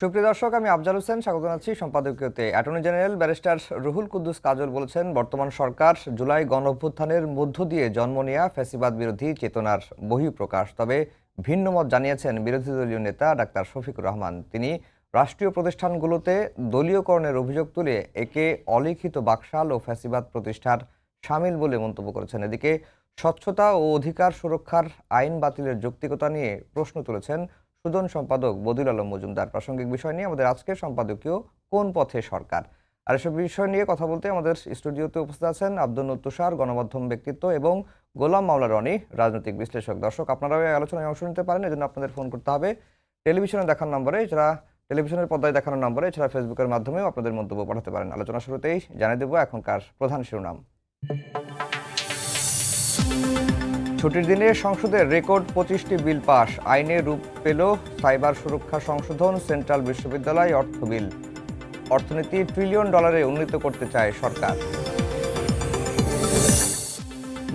সুপ্রিয় দর্শক, আমি আফজাল হোসেন স্বাগত জানাচ্ছি সম্পাদকীয়তে। Attorney general barrister Ruhul Quddus Kajol বলেছেন, বর্তমান সরকার জুলাই গণঅভ্যুত্থানের মধ্য দিয়ে জন্ম নেয়া ফ্যাসিবাদ বিরোধী চেতনার বহিঃপ্রকাশ। তবে ভিন্ন মত জানিয়েছেন বিরোধী দলীয় নেতা ডাক্তার শফিকুর রহমান। তিনি রাষ্ট্রীয় প্রতিষ্ঠানগুলোতে দলীয়করণের অভিযোগ তুলে একে অলিখিত বাকশাল ও ফ্যাসিবাদ প্রতিষ্ঠার সামিল বলে মন্তব্য করেছেন। এদিকে স্বচ্ছতা ও অধিকার সুরক্ষার আইন বাতিলের যৌক্তিকতা নিয়ে প্রশ্ন তুলেছেন সুজন সম্পাদক বদিউল আলম মজুমদার। প্রাসঙ্গিক বিষয় নিয়ে আমাদের আজকের সম্পাদকীয় কোন পথে সরকার, আর এসব বিষয় নিয়ে কথা বলতে আমাদের স্টুডিওতে উপস্থিত আছেন আব্দুল নূর তুষার, গণমাধ্যম ব্যক্তিত্ব, এবং গোলাম মাওলা রনি, রাজনৈতিক বিশ্লেষক। দর্শক, আপনারাও এই আলোচনায় অংশ নিতে পারেন, এজন্য আপনাদের ফোন করতে হবে টেলিভিশনে দেখানো নম্বরে, এছাড়া টেলিভিশনের পর্দায় দেখানো নম্বরে, এছাড়া ফেসবুকের মাধ্যমেও আপনাদের মন্তব্য পাঠাতে পারেন। আলোচনা শুরুতেই জানিয়ে দেব এখনকার প্রধান শিরোনাম। ছুটির দিনে সংসদের রেকর্ড 25টি বিল পাস, আইনে রূপ পেল সাইবার সুরক্ষা সংশোধন, সেন্ট্রাল বিশ্ববিদ্যালয় অর্থ বিল। অর্থনীতি ট্রিলিয়ন ডলারে উন্নীত করতে চায় সরকার।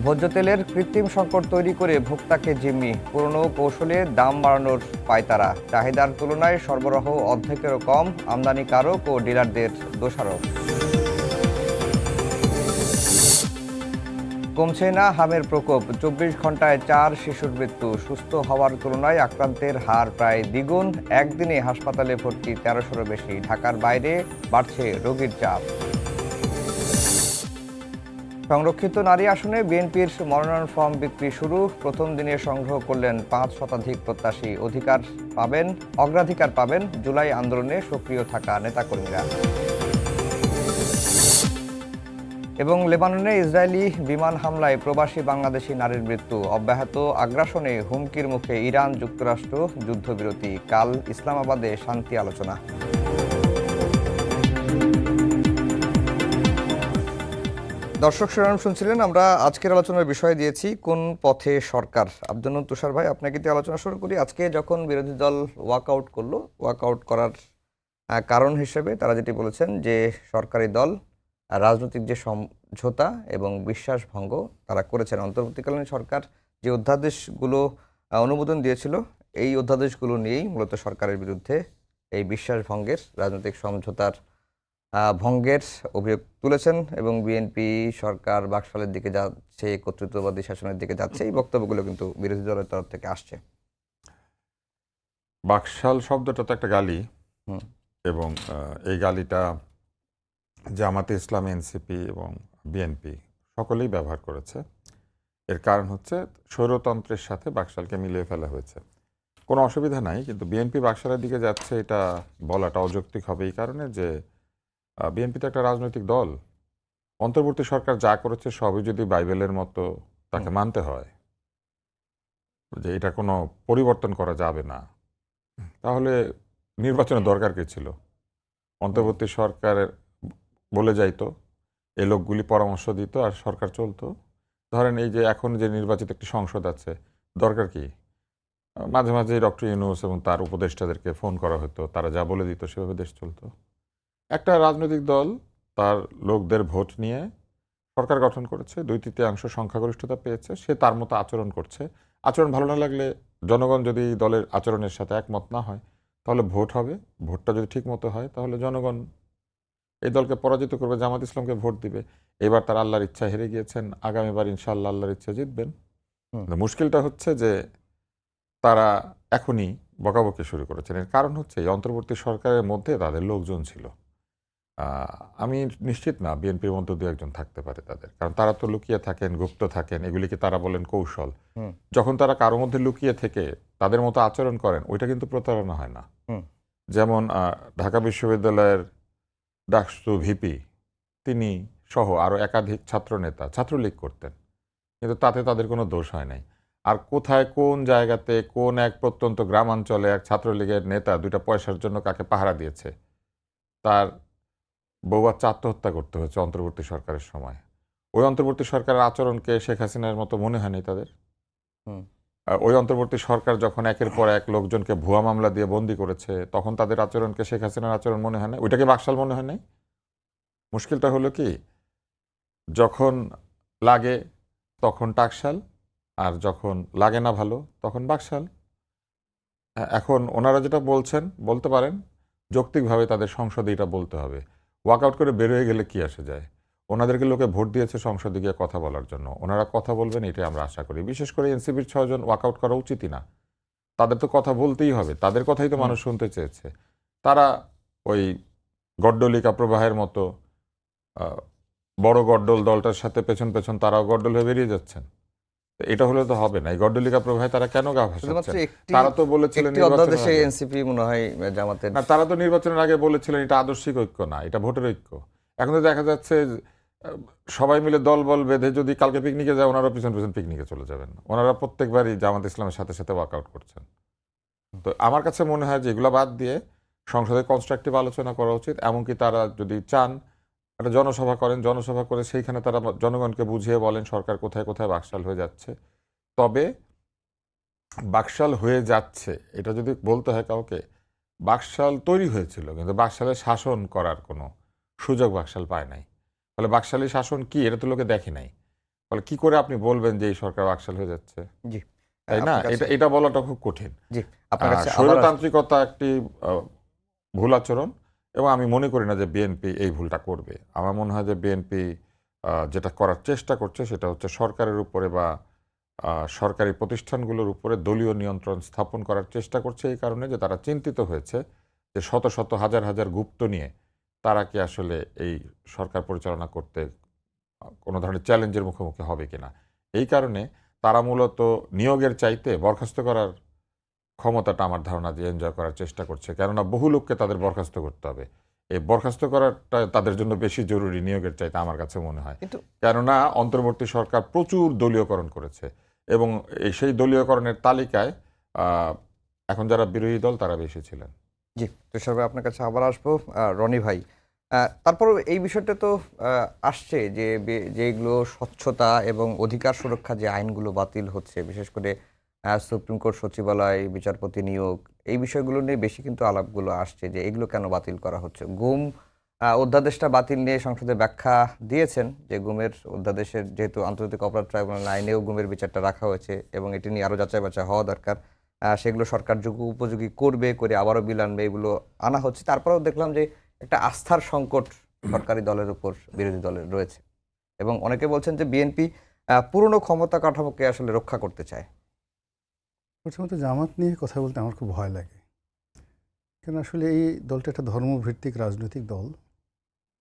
ভোজ্য তেলের কৃত্রিম সংকট তৈরি করে ভোক্তাকে জিম্মি, পুরনো কৌশলে দাম বাড়ানোর পায়তারা। চাহিদার তুলনায় সরবরাহ অর্ধেকেরও কম, আমদানিকারক ও ডিলারদের দোষারোপ। কমছে না হামের প্রকোপ, 24 ঘন্টায় 4 শিশুর মৃত্যু। সুস্থ হওয়ার তুলনায় আক্রান্তের হার প্রায় দ্বিগুণ, একদিনে হাসপাতালে ভর্তি 1300-এরও বেশি। ঢাকার বাইরে বাড়ছে রোগীর চাপ। সংরক্ষিত নারী আসনে বিএনপির মনোনয়ন ফর্ম বিক্রি শুরু, প্রথম দিনে সংগ্রহ করলেন 5 শতাধিক প্রত্যাশী। অগ্রাধিকার পাবেন জুলাই আন্দোলনে সক্রিয় থাকা নেতাকর্মীরা। এবং লেবাননে ইসরায়েলি বিমান হামলায় প্রবাসী বাংলাদেশি নারীর মৃত্যু। অব্যাহত আগ্রাসনে হুমকির মুখে ইরান যুক্তরাষ্ট্র, যুদ্ধবিরতি। কাল ইসলামাবাদে শান্তি আলোচনা। দর্শক শিরোনাম শুনছিলেন। আমরা আজকের আলোচনার বিষয় দিয়েছি কোন পথে সরকার। আব্দুল নূর তুষার ভাই, আপনাকে দিয়ে আলোচনা শুরু করি। আজকে যখন বিরোধী দল ওয়াকআউট করলো, ওয়াকআউট করার কারণ হিসেবে তারা যেটি বলেছেন যে সরকারি দল রাজনৈতিক যে সমঝোতা এবং বিশ্বাস ভঙ্গ তারা করেছেন। অন্তর্বর্তীকালীন সরকার যে অধ্যাদেশগুলো অনুমোদন দিয়েছিল, এই অধ্যাদেশগুলো নিয়েই মূলত সরকারের বিরুদ্ধে এই বিশ্বাস ভঙ্গের, রাজনৈতিক সমঝোতার ভঙ্গের অভিযোগ তুলেছেন। এবং বিএনপি সরকার বাকশালের দিকে যাচ্ছে, কর্তৃত্ববাদী শাসনের দিকে যাচ্ছে, এই বক্তব্যগুলো কিন্তু বিরোধী দলের তরফ থেকে আসছে। বাকশাল শব্দটা তো একটা গালি, এবং এই গালিটা জামাতে ইসলামী, এনসিপি এবং বিএনপি সকলেই ব্যবহার করেছে। এর কারণ হচ্ছে স্বৈরতন্ত্রের সাথে বাকশালকে মিলিয়ে ফেলা হয়েছে। কোনো অসুবিধা নাই, কিন্তু বিএনপি বাকশালের দিকে যাচ্ছে এটা বলাটা অযৌক্তিক হবে এই কারণে যে বিএনপি তো একটা রাজনৈতিক দল। অন্তর্বর্তী সরকার যা করেছে সবই যদি বাইবেলের মতো তাকে মানতে হয়, যে এটা কোনো পরিবর্তন করা যাবে না, তাহলে নির্বাচনের দরকার কি ছিল? অন্তর্বর্তী সরকারের বলে যাইতো, এই লোকগুলি পরামর্শ দিত আর সরকার চলতো। ধরেন এই যে এখন যে নির্বাচিত একটি সংসদ আছে, দরকার কি? মাঝে মাঝে ডক্টর ইউনূস এবং তার উপদেষ্টাদেরকে ফোন করা হতো, তারা যা বলে দিত সেভাবে দেশ চলতো। একটা রাজনৈতিক দল তার লোকদের ভোট নিয়ে সরকার গঠন করেছে, 2/3 সংখ্যাগরিষ্ঠতা পেয়েছে, সে তার মতো আচরণ করছে। আচরণ ভালো না লাগলে, জনগণ যদি দলের আচরণের সাথে একমত না হয়, তাহলে ভোট হবে। ভোটটা যদি ঠিক মতো হয়, তাহলে জনগণ এই দলকে পরাজিত করবে, জামাত ইসলামকে ভোট দিবে। এবার তার আল্লাহর ইচ্ছা হেরে গিয়েছেন, আগামীবার ইনশাআল্লাহ আল্লাহর ইচ্ছা জিতবেন। মুশকিলটা হচ্ছে যে তারা এখনই বকাবকি শুরু করেছেন। এর কারণ হচ্ছে এই অন্তর্বর্তী সরকারের মধ্যে তাদের লোকজন ছিল। আমি নিশ্চিত না বিএনপির মধ্যে দু একজন থাকতে পারে তাদের, কারণ তারা তো লুকিয়ে থাকেন, গুপ্ত থাকেন, এগুলিকে তারা বলেন কৌশল। যখন তারা কারোর মধ্যে লুকিয়ে থেকে তাদের মতো আচরণ করেন, ওইটা কিন্তু প্রতারণা হয় না। যেমন ঢাকা বিশ্ববিদ্যালয়ের ডাকসু ভিপি, তিনি সহ আরও একাধিক ছাত্রনেতা ছাত্রলীগ করতেন, কিন্তু তাতে তাদের কোনো দোষ হয় নাই। আর কোথায় কোন জায়গাতে কোন এক প্রত্যন্ত গ্রামাঞ্চলে এক ছাত্রলীগের নেতা 2টা পয়সার জন্য কাকে পাহারা দিয়েছে, তার বউ বাচ্চা আত্মহত্যা করতে হয়েছে অন্তর্বর্তী সরকারের সময়। ওই অন্তর্বর্তী সরকারের আচরণকে শেখ হাসিনার মতো মনে হয়নি তাদের। ওই অন্তর্বর্তী সরকার যখন একের পর এক লোকজনকে ভুয়া মামলা দিয়ে বন্দি করেছে, তখন তাদের আচরণকে শেখ হাসিনার আচরণ মনে হয় না, ওইটাকে বাকশাল মনে হয় নাই। মুশকিলটা হলো কি, যখন লাগে তখন টাকশাল, আর যখন লাগে না ভালো তখন বাকশাল। এখন ওনারা যেটা বলছেন, বলতে পারেন যৌক্তিকভাবে তাদের সংসদে এটা বলতে হবে। ওয়াকআউট করে বের হয়ে গেলে কি আসে যায়? ওনাদেরকে লোকে ভোট দিয়েছে সংসদে গিয়ে কথা বলার জন্য, ওনারা কথা বলবেন এটাই আমরা আশা করি। বিশেষ করে এনসিপির 6 জন ওয়াকআউট করা উচিতই না, তাদের তো কথা বলতেই হবে, তাদের কথাই তো মানুষ শুনতে চেয়েছে। তারা ওই গড্ডলিকা প্রবাহের মতো বড় গড্ডল দলটার সাথে পেছন পেছন তারাও গড্ডল হয়ে বেরিয়ে যাচ্ছেন। তো এটা হলে তো হবে না। এই গড্ডলিকা প্রবাহে তারা কেন গা শুধুমাত্র ভাসাচ্ছেন? তারা তো বলেছিলেন একটি নির্বাচনের অধ্যাদেশে আগে, এনসিপি মনে হয় জামাতের না তারা তো নির্বাচনের আগে বলেছিলেন এটা আদর্শিক ঐক্য না, এটা ভোটের ঐক্য। এখন তো দেখা যাচ্ছে সবাই মিলে দল বল বেঁধে যদি কালকে পিকনিকে যায়, ওনারা পিছন পিছন পিকনিকে চলে যাবেন। ওনারা প্রত্যেকবারই জামাত ইসলামের সাথে সাথে ওয়াকআউট করছেন। তো আমার কাছে মনে হয় যে এগুলো বাদ দিয়ে সংসদে কনস্ট্রাকটিভ আলোচনা করা উচিত। এমনকি তারা যদি চান একটা জনসভা করেন, জনসভা করে সেইখানে তারা জনগণকে বুঝিয়ে বলেন সরকার কোথায় কোথায় বাকশাল হয়ে যাচ্ছে। তবে বাকশাল হয়ে যাচ্ছে এটা যদি বলতে হয় কাউকে, বাকশাল তৈরি হয়েছিল কিন্তু বাকশালের শাসন করার কোনো সুযোগ বাকশাল পায় নাই। ফলে বাকশালী শাসন কি এটা তো লোকে দেখে নাই। ফলে কি করে আপনি বলবেন যে এই সরকার বাকশাল হয়ে যাচ্ছে? জি তাই না? এটা এটা বলাটা খুব কঠিন। জি আপনার কাছে আবার স্বৈরতান্ত্রিকতা একটি ভুল আচরণ, এবং আমি মনে করি না যে বিএনপি এই ভুলটা করবে। আমার মনে হয় যে বিএনপি যেটা করার চেষ্টা করছে সেটা হচ্ছে সরকারের উপরে বা সরকারি প্রতিষ্ঠানগুলোর উপরে দলীয় নিয়ন্ত্রণ স্থাপন করার চেষ্টা করছে, এই কারণে যে তারা চিন্তিত হয়েছে যে শত শত হাজার হাজার গুপ্ত নিয়ে তারা কি আসলে এই সরকার পরিচালনা করতে কোনো ধরনের চ্যালেঞ্জের মুখোমুখি হবে কিনা। এই কারণে তারা মূলত নিয়োগের চাইতে বরখাস্ত করার ক্ষমতাটা আমার ধারণা যে এনজয় করার চেষ্টা করছে, কেননা বহু লোককে তাদের বরখাস্ত করতে হবে। এই বরখাস্ত করাটা তাদের জন্য বেশি জরুরি নিয়োগের চাইতে আমার কাছে মনে হয়। কিন্তু কেননা অন্তর্বর্তী সরকার প্রচুর দলীয়করণ করেছে, এবং সেই দলীয়করণের তালিকায় এখন যারা বিরোধী দল তারা বেশি ছিলেন। জি তুষার ভাই আপনার কাছে আবার আসবো। রনি ভাই, তারপর এই বিষয়টা তো আসছে যে যেগুলো স্বচ্ছতা এবং অধিকার সুরক্ষা যে আইনগুলো বাতিল হচ্ছে, বিশেষ করে সুপ্রিম কোর্ট সচিবালয় বিচারপতি নিয়োগ, এই বিষয়গুলো নিয়ে বেশি কিন্তু আলাপগুলো আসছে যে এগুলো কেন বাতিল করা হচ্ছে। গুম অধ্যাদেশটা বাতিল নিয়ে সংসদে ব্যাখ্যা দিয়েছেন যে গুমের অধ্যাদেশের যেহেতু আন্তর্জাতিক অপরাধ ট্রাইব্যুনাল আইনেও গুমের বিচারটা রাখা হয়েছে এবং এটি নিয়ে আরও যাচাই বাছাই হওয়া দরকার, সেগুলো সরকার যোগ্য উপযোগী করবে করে আবারও বিল আনবে, এগুলো আনা হচ্ছে। তারপরেও দেখলাম যে একটা আস্থার সংকট সরকারি দলের উপর বিরোধী দলের রয়েছে এবং অনেকে বলছেন যে বিএনপি পুরনো ক্ষমতা কাঠামোকে আসলে রক্ষা করতে চায়। প্রথমত জামাত নিয়ে কথা বলতে আমার খুব ভয় লাগে, কারণ আসলে এই দলটা একটা ধর্মভিত্তিক রাজনৈতিক দল।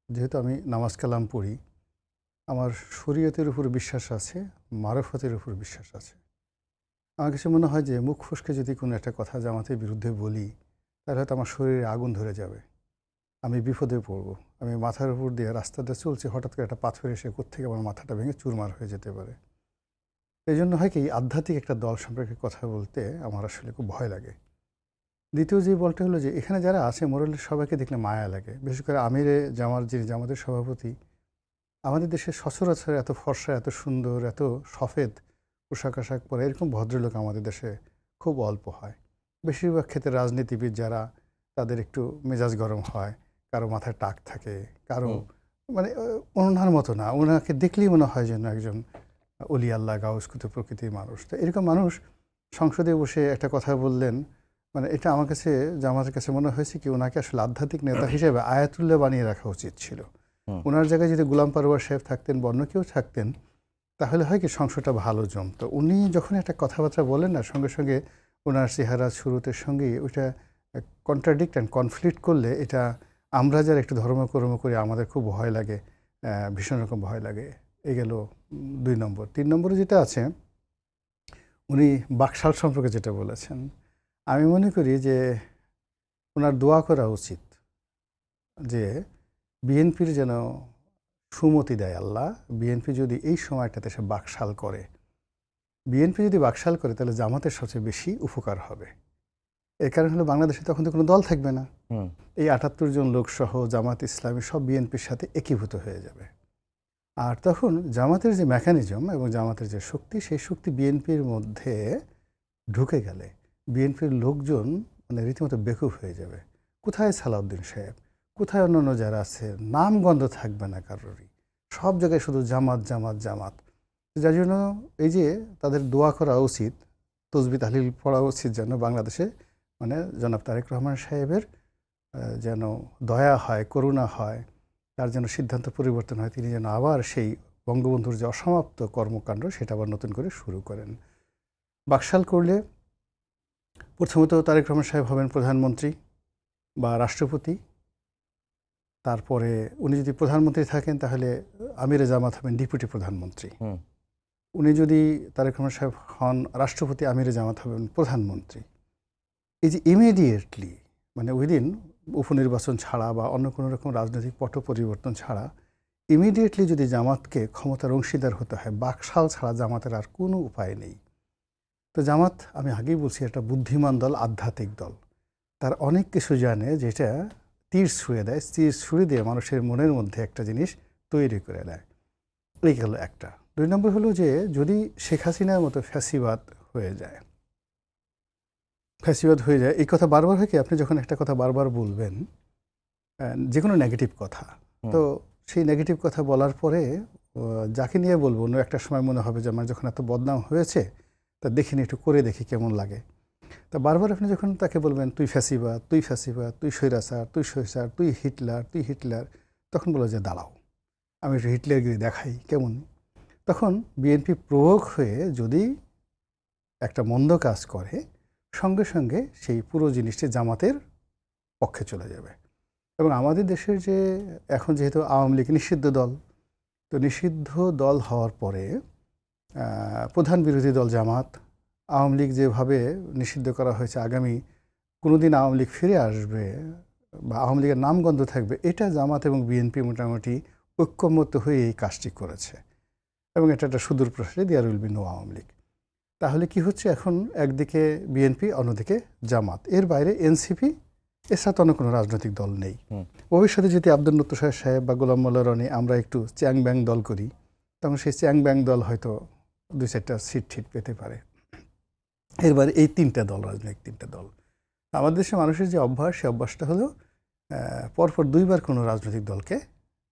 যেহেতু আমি নামাজ কালাম পড়ি, আমার শরীয়তের উপর বিশ্বাস আছে, মারফতের উপর বিশ্বাস আছে। আমার কাছে মনে হয় যে মুখ ফসকে যদি কোনো একটা কথা জামাতের বিরুদ্ধে বলি, তাহলে হয়তো আমার শরীরে আগুন ধরে যাবে, আমি বিপদে পড়ব। আমি মাথার উপর দিয়ে রাস্তাতে চলছি, হঠাৎ করে একটা পাথর এসে কোত্থেকে আমার মাথাটা ভেঙে চুরমার হয়ে যেতে পারে। এই জন্য হয় কি, আধ্যাত্মিক একটা দল সম্পর্কে কথা বলতে আমার আসলে খুব ভয় লাগে। দ্বিতীয় যে বলটা হলো যে এখানে যারা আছে মোরালের সবাইকে দেখলে মায়া লাগে। বিশেষ করে আমিরে জামার যিনি জামাতের সভাপতি, আমাদের দেশে সচরাচর এত ফর্সা, এত সুন্দর, এত সফেদ পোশাক আশাক পরে এরকম ভদ্রলোক আমাদের দেশে খুব অল্প হয়। বেশিরভাগ ক্ষেত্রে রাজনীতিবিদ যারা, তাদের একটু মেজাজ গরম হয়, কারো মাথায় টাক থাকে, কারো মানে ওনার মতো না, ওনাকে দেখলেই মনে হয় যেন একজন অলি আল্লাহ গাউসকুত প্রকৃতির মানুষ। তো এরকম মানুষ সংসদে বসে একটা কথা বললেন, মানে এটা আমার কাছে জামাতের কাছে মনে হয়েছে কি ওনাকে আসলে আধ্যাত্মিক নেতা হিসেবে আয়াতুল্লাহ বানিয়ে রাখা উচিত ছিল। ওনার জায়গায় যদি গোলাম পারওয়ার সাহেব থাকতেন বা অন্য কেউ থাকতেন, তাহলে হয় কি সংসদটা ভালো জমতো। উনি যখন একটা কথাবার্তা বলেন না, সঙ্গে সঙ্গে ওনার চেহারা সুরতের সঙ্গে ওইটা কন্ট্রাডিক্ট অ্যান্ড কনফ্লিক্ট করলে, এটা আমরা যারা একটু ধর্মকর্ম করি আমাদের খুব ভয় লাগে, ভীষণ রকম ভয় লাগে। এ গেল 2 নম্বর। 3 নম্বরে যেটা আছে, উনি বাকশাল সম্পর্কে যেটা বলেছেন, আমি মনে করি যে ওনার দোয়া করা উচিত যে বিএনপির যেন সুমতি দেয় আল্লাহ। বিএনপি যদি এই সময়টাতে সে বাকশাল করে, বিএনপি যদি বাকশাল করে, তাহলে জামাতের সবচেয়ে বেশি উপকার হবে। এর কারণ হলো বাংলাদেশে তখন তো কোনো দল থাকবে না। এই 78 জন লোকসহ জামাত ইসলামী সব বিএনপির সাথে একীভূত হয়ে যাবে। আর তখন জামাতের যে মেকানিজম এবং জামাতের যে শক্তি, সেই শক্তি বিএনপির মধ্যে ঢুকে গেলে বিএনপির লোকজন মানে রীতিমতো বেকুব হয়ে যাবে। কোথায় সালাউদ্দিন সাহেব, কোথায় অন্যান্য যারা আছে, নামগন্ধ থাকবে না কারোরই, সব জায়গায় শুধু জামাত জামাত জামাত। যার জন্য এই যে তাদের দোয়া করা উচিত, তসবিহ তাহলিল পড়া উচিত যেন বাংলাদেশে মানে জনাব তারেক রহমান সাহেবের যেন দয়া হয়, করুণা হয়, তার যেন সিদ্ধান্ত পরিবর্তন হয়, তিনি যেন আবার সেই বঙ্গবন্ধুর যে অসমাপ্ত কর্মকাণ্ড সেটা আবার নতুন করে শুরু করেন। বাকশাল করলে প্রথমত তারেক রহমান সাহেব হবেন প্রধানমন্ত্রী বা রাষ্ট্রপতি। তারপরে উনি যদি প্রধানমন্ত্রী থাকেন তাহলে আমিরে জামাত হবেন ডেপুটি প্রধানমন্ত্রী। উনি যদি তারেক রহমান সাহেব হন রাষ্ট্রপতি, আমিরে জামাত হবেন প্রধানমন্ত্রী। এই যে ইমিডিয়েটলি, মানে উইদিন উপনির্বাচন ছাড়া বা অন্য কোনো রকম রাজনৈতিক পট পরিবর্তন ছাড়া ইমিডিয়েটলি যদি জামাতকে ক্ষমতার অংশীদার হতে হয়, বাকশাল ছাড়া জামাতের আর কোনো উপায় নেই। তো জামাত, আমি আগেই বলছি, একটা বুদ্ধিমান দল, আধ্যাত্মিক দল। তার অনেক কিছু জানে যেটা তীর ছুঁড়ে দেয়, তীর ছুঁড়ে দিয়ে মানুষের মনের মধ্যে একটা জিনিস তৈরি করে দেয়। এই গেল একটা। 2 নম্বর হলো যে যদি শেখ হাসিনার মতো ফ্যাসিবাদ হয়ে যায়, এই কথা বারবার হয় কি, আপনি যখন একটা কথা বারবার বলবেন, যে কোনো নেগেটিভ কথা, তো সেই নেগেটিভ কথা বলার পরে যাকে নিয়ে বলবো অন্য একটা সময় মনে হবে যে আমার যখন এত বদনাম হয়েছে তা দেখিনি, একটু করে দেখি কেমন লাগে। তা বারবার আপনি যখন তাকে বলবেন তুই ফ্যাসিবাদ, তুই ফ্যাসিবাদ, তুই স্বৈরাচার, তুই স্বৈরাচার, তুই হিটলার, তুই হিটলার, তখন বলো যে দাঁড়াও আমি একটু হিটলারগিরি দেখাই কেমন। তখন বিএনপি প্রভোগ হয়ে যদি একটা মন্দ কাজ করে, সঙ্গে সঙ্গে সেই পুরো জিনিসটি জামাতের পক্ষে চলে যাবে। এবং আমাদের দেশের যে এখন যেহেতু আওয়ামী লীগ নিষিদ্ধ দল, তো নিষিদ্ধ দল হওয়ার পরে প্রধান বিরোধী দল জামাত, আওয়ামী লীগ যেভাবে নিষিদ্ধ করা হয়েছে, আগামী কোনো দিন আওয়ামী লীগ ফিরে আসবে বা আওয়ামী লীগের নামগন্ধ থাকবে, এটা জামাত এবং বিএনপি মোটামুটি ঐক্যমত হয়ে এই কাজটি করেছে। এবং এটা একটা সুদূর প্রসারী, there will be no Awami League. তাহলে কি হচ্ছে, এখন একদিকে বিএনপি, অন্যদিকে জামাত, এর বাইরে এনসিপি, এছাড়া তো অন্য কোনো রাজনৈতিক দল নেই। ভবিষ্যতে যদি আব্দুল লতিফ সাহেব বা গোলাম মোল্লা রনি আমরা একটু চ্যাং ব্যাং দল করি, তখন সেই চ্যাং ব্যাং দল হয়তো 2-4টা সিট পেতে পারে। এর বাইরে এই 3টে দল, রাজনৈতিক 3টে দল। আমাদের দেশে মানুষের যে অভ্যাস, সে অভ্যাসটা হলো পরপর 2বার কোনো রাজনৈতিক দলকে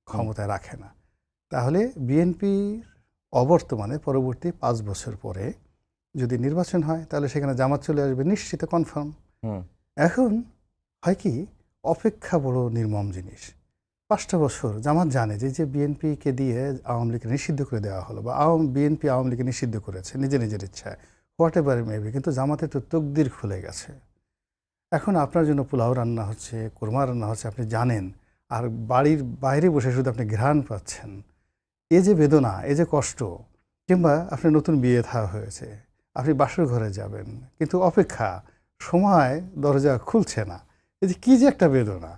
ক্ষমতায় রাখে না। তাহলে বিএনপির অবর্তমানে পরবর্তী 5 বছর পরে যদি নির্বাচন হয়, তাহলে সেখানে জামাত চলে আসবে নিশ্চিত, কনফার্ম। এখন হয় কি, অপেক্ষা বড় নির্মম জিনিস। 5টা বছর জামাত জানে যে বিএনপিকে দিয়ে আওয়ামী লীগকে নিষিদ্ধ করে দেওয়া হলো, বা বিএনপি আওয়ামী লীগকে নিষিদ্ধ করেছে নিজের ইচ্ছায়, হোয়াট এভার মেবি, কিন্তু জামাতের তো তকদির খুলে গেছে। এখন আপনার জন্য পোলাও রান্না হচ্ছে, কোরমা রান্না হচ্ছে, আপনি জানেন, আর বাড়ির বাইরে বসে শুধু আপনি ঘ্রাণ পাচ্ছেন। এ যে বেদনা, এ যে কষ্ট। কিংবা আপনি নতুন বিয়ে থা হয়েছে, আপনি বাসর ঘরে যাবেন, কিন্তু অপেক্ষা, সময় দরজা খুলছে না। এই যে কী যে একটা বেদনা।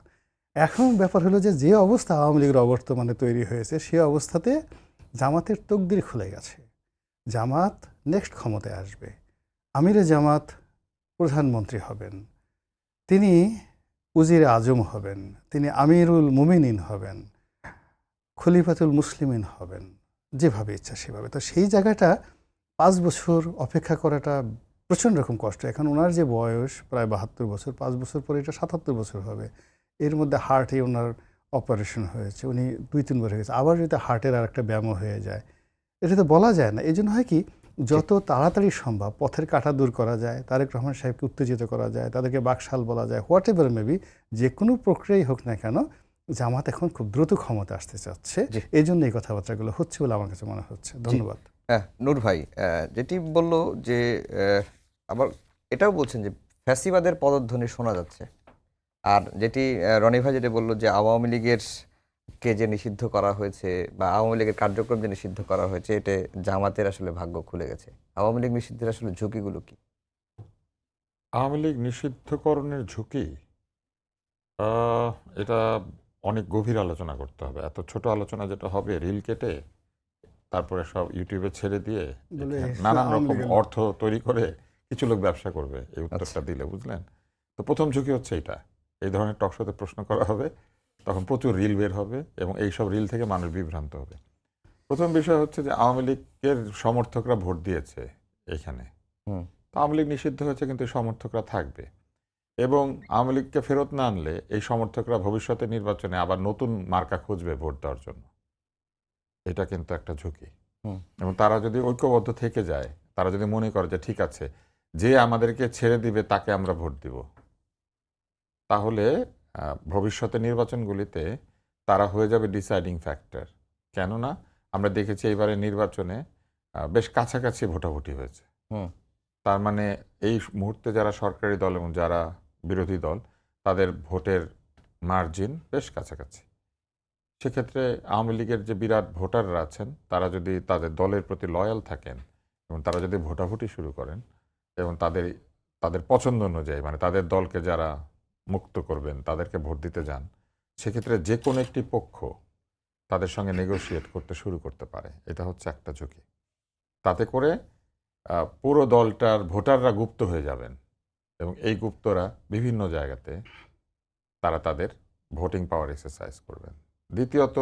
এখন ব্যাপার হলো যে অবস্থা আওয়ামী লীগের অবর্তমানে তৈরি হয়েছে, সে অবস্থাতে জামাতের তকদির খুলে গেছে। জামাত নেক্সট ক্ষমতায় আসবে, আমিরে জামাত প্রধানমন্ত্রী হবেন, তিনি উজিরে আজম হবেন, তিনি আমিরুল মুমিনিন হবেন, খলিফাতুল মুসলিমিন হবেন, যেভাবে ইচ্ছা সেভাবে। তো সেই জায়গাটা 5 বছর অপেক্ষা করাটা প্রচণ্ড রকম কষ্ট। এখন ওনার যে বয়স প্রায় 72 বছর, 5 বছর পরে এটা 77 বছর হবে। এর মধ্যে হার্টে ওনার অপারেশন হয়েছে, উনি 2-3 বার হয়ে গেছে, আবার যদি হার্টের আর একটা ব্যায়ামও হয়ে যায়, এটা তো বলা যায় না। এই জন্য হয় কি, যত তাড়াতাড়ি সম্ভব পথের কাঁটা দূর করা যায়, তারেক রহমান সাহেবকে উত্তেজিত করা যায়, তাদেরকে বাকশাল বলা যায়, হোয়াট এভার মেবি, যে কোনো প্রক্রিয়াই হোক না কেন, জামাত এখন খুব দ্রুত ক্ষমতা আসতে চাচ্ছে। এই জন্য এই কথাবার্তাগুলো হচ্ছে বলে আমার কাছে মনে হচ্ছে। ধন্যবাদ। নূর ভাই যেটি বললো যে আবার এটাও বলছেন যে ফ্যাসিবাদের পদধ্বনি শোনা যাচ্ছে, আর যেটি রনি ভাই যেটি বললো যে আওয়ামী লীগের কে যে নিষিদ্ধ করা হয়েছে বা আওয়ামী লীগের কার্যক্রম যে নিষিদ্ধ করা হয়েছে, এটা জামাতের আসলে ভাগ্য খুলে গেছে। আওয়ামী লীগ নিষিদ্ধের আসলে ঝুঁকিগুলো কি? আওয়ামী লীগ নিষিদ্ধকরণের ঝুঁকি, এটা অনেক গভীর আলোচনা করতে হবে। এত ছোট আলোচনা যেটা হবে রিল কেটে তারপরে সব ইউটিউবে ছেড়ে দিয়ে নানান রকম অর্থ তৈরি করে কিছু লোক ব্যবসা করবে, এই উত্তরটা দিলে, বুঝলেন? তো প্রথম ঝুঁকি হচ্ছে এটা, এই ধরনের টকশোতে প্রশ্ন করা হবে, তখন প্রচুর রিল বের হবে এবং এইসব রিল থেকে মানুষ বিভ্রান্ত হবে। প্রথম বিষয় হচ্ছে যে আওয়ামী লীগের সমর্থকরা ভোট দিয়েছে এইখানে, তো আওয়ামী লীগ নিষিদ্ধ হয়েছে, কিন্তু সমর্থকরা থাকবে, এবং আওয়ামী লীগকে ফেরত না আনলে এই সমর্থকরা ভবিষ্যতে নির্বাচনে আবার নতুন মার্কা খুঁজবে ভোট দেওয়ার জন্য। এটা কিন্তু একটা ঝুঁকি। এবং তারা যদি ঐক্যবদ্ধ থেকে যায়, তারা যদি মনে করে যে ঠিক আছে, যে আমাদেরকে ছেড়ে দিবে তাকে আমরা ভোট দিব, তাহলে ভবিষ্যতে নির্বাচনগুলিতে তারা হয়ে যাবে ডিসাইডিং ফ্যাক্টর। কেননা আমরা দেখেছি এইবারে নির্বাচনে বেশ কাছাকাছি ভোটাভুটি হয়েছে। হুম। তার মানে এই মুহূর্তে যারা সরকারি দল এবং যারা বিরোধী দল তাদের ভোটের মার্জিন বেশ কাছাকাছি। সেক্ষেত্রে আওয়ামী লীগের যে বিরাট ভোটাররা আছেন তারা যদি তাদের দলের প্রতি লয়াল থাকেন এবং তারা যদি ভোটাভুটি শুরু করেন এবং তাদের পছন্দ অনুযায়ী মানে তাদের দলকে যারা মুক্ত করবেন তাদেরকে ভোট দিতে যান, সেক্ষেত্রে যে কোনো একটি পক্ষ তাদের সঙ্গে নেগোশিয়েট করতে শুরু করতে পারে। এটা হচ্ছে একটা ঝুঁকি। তাতে করে পুরো দলটার ভোটাররা গুপ্ত হয়ে যাবেন এবং এই গুপ্তরা বিভিন্ন জায়গাতে তারা তাদের ভোটিং পাওয়ার এক্সারসাইজ করবেন। দ্বিতীয়ত,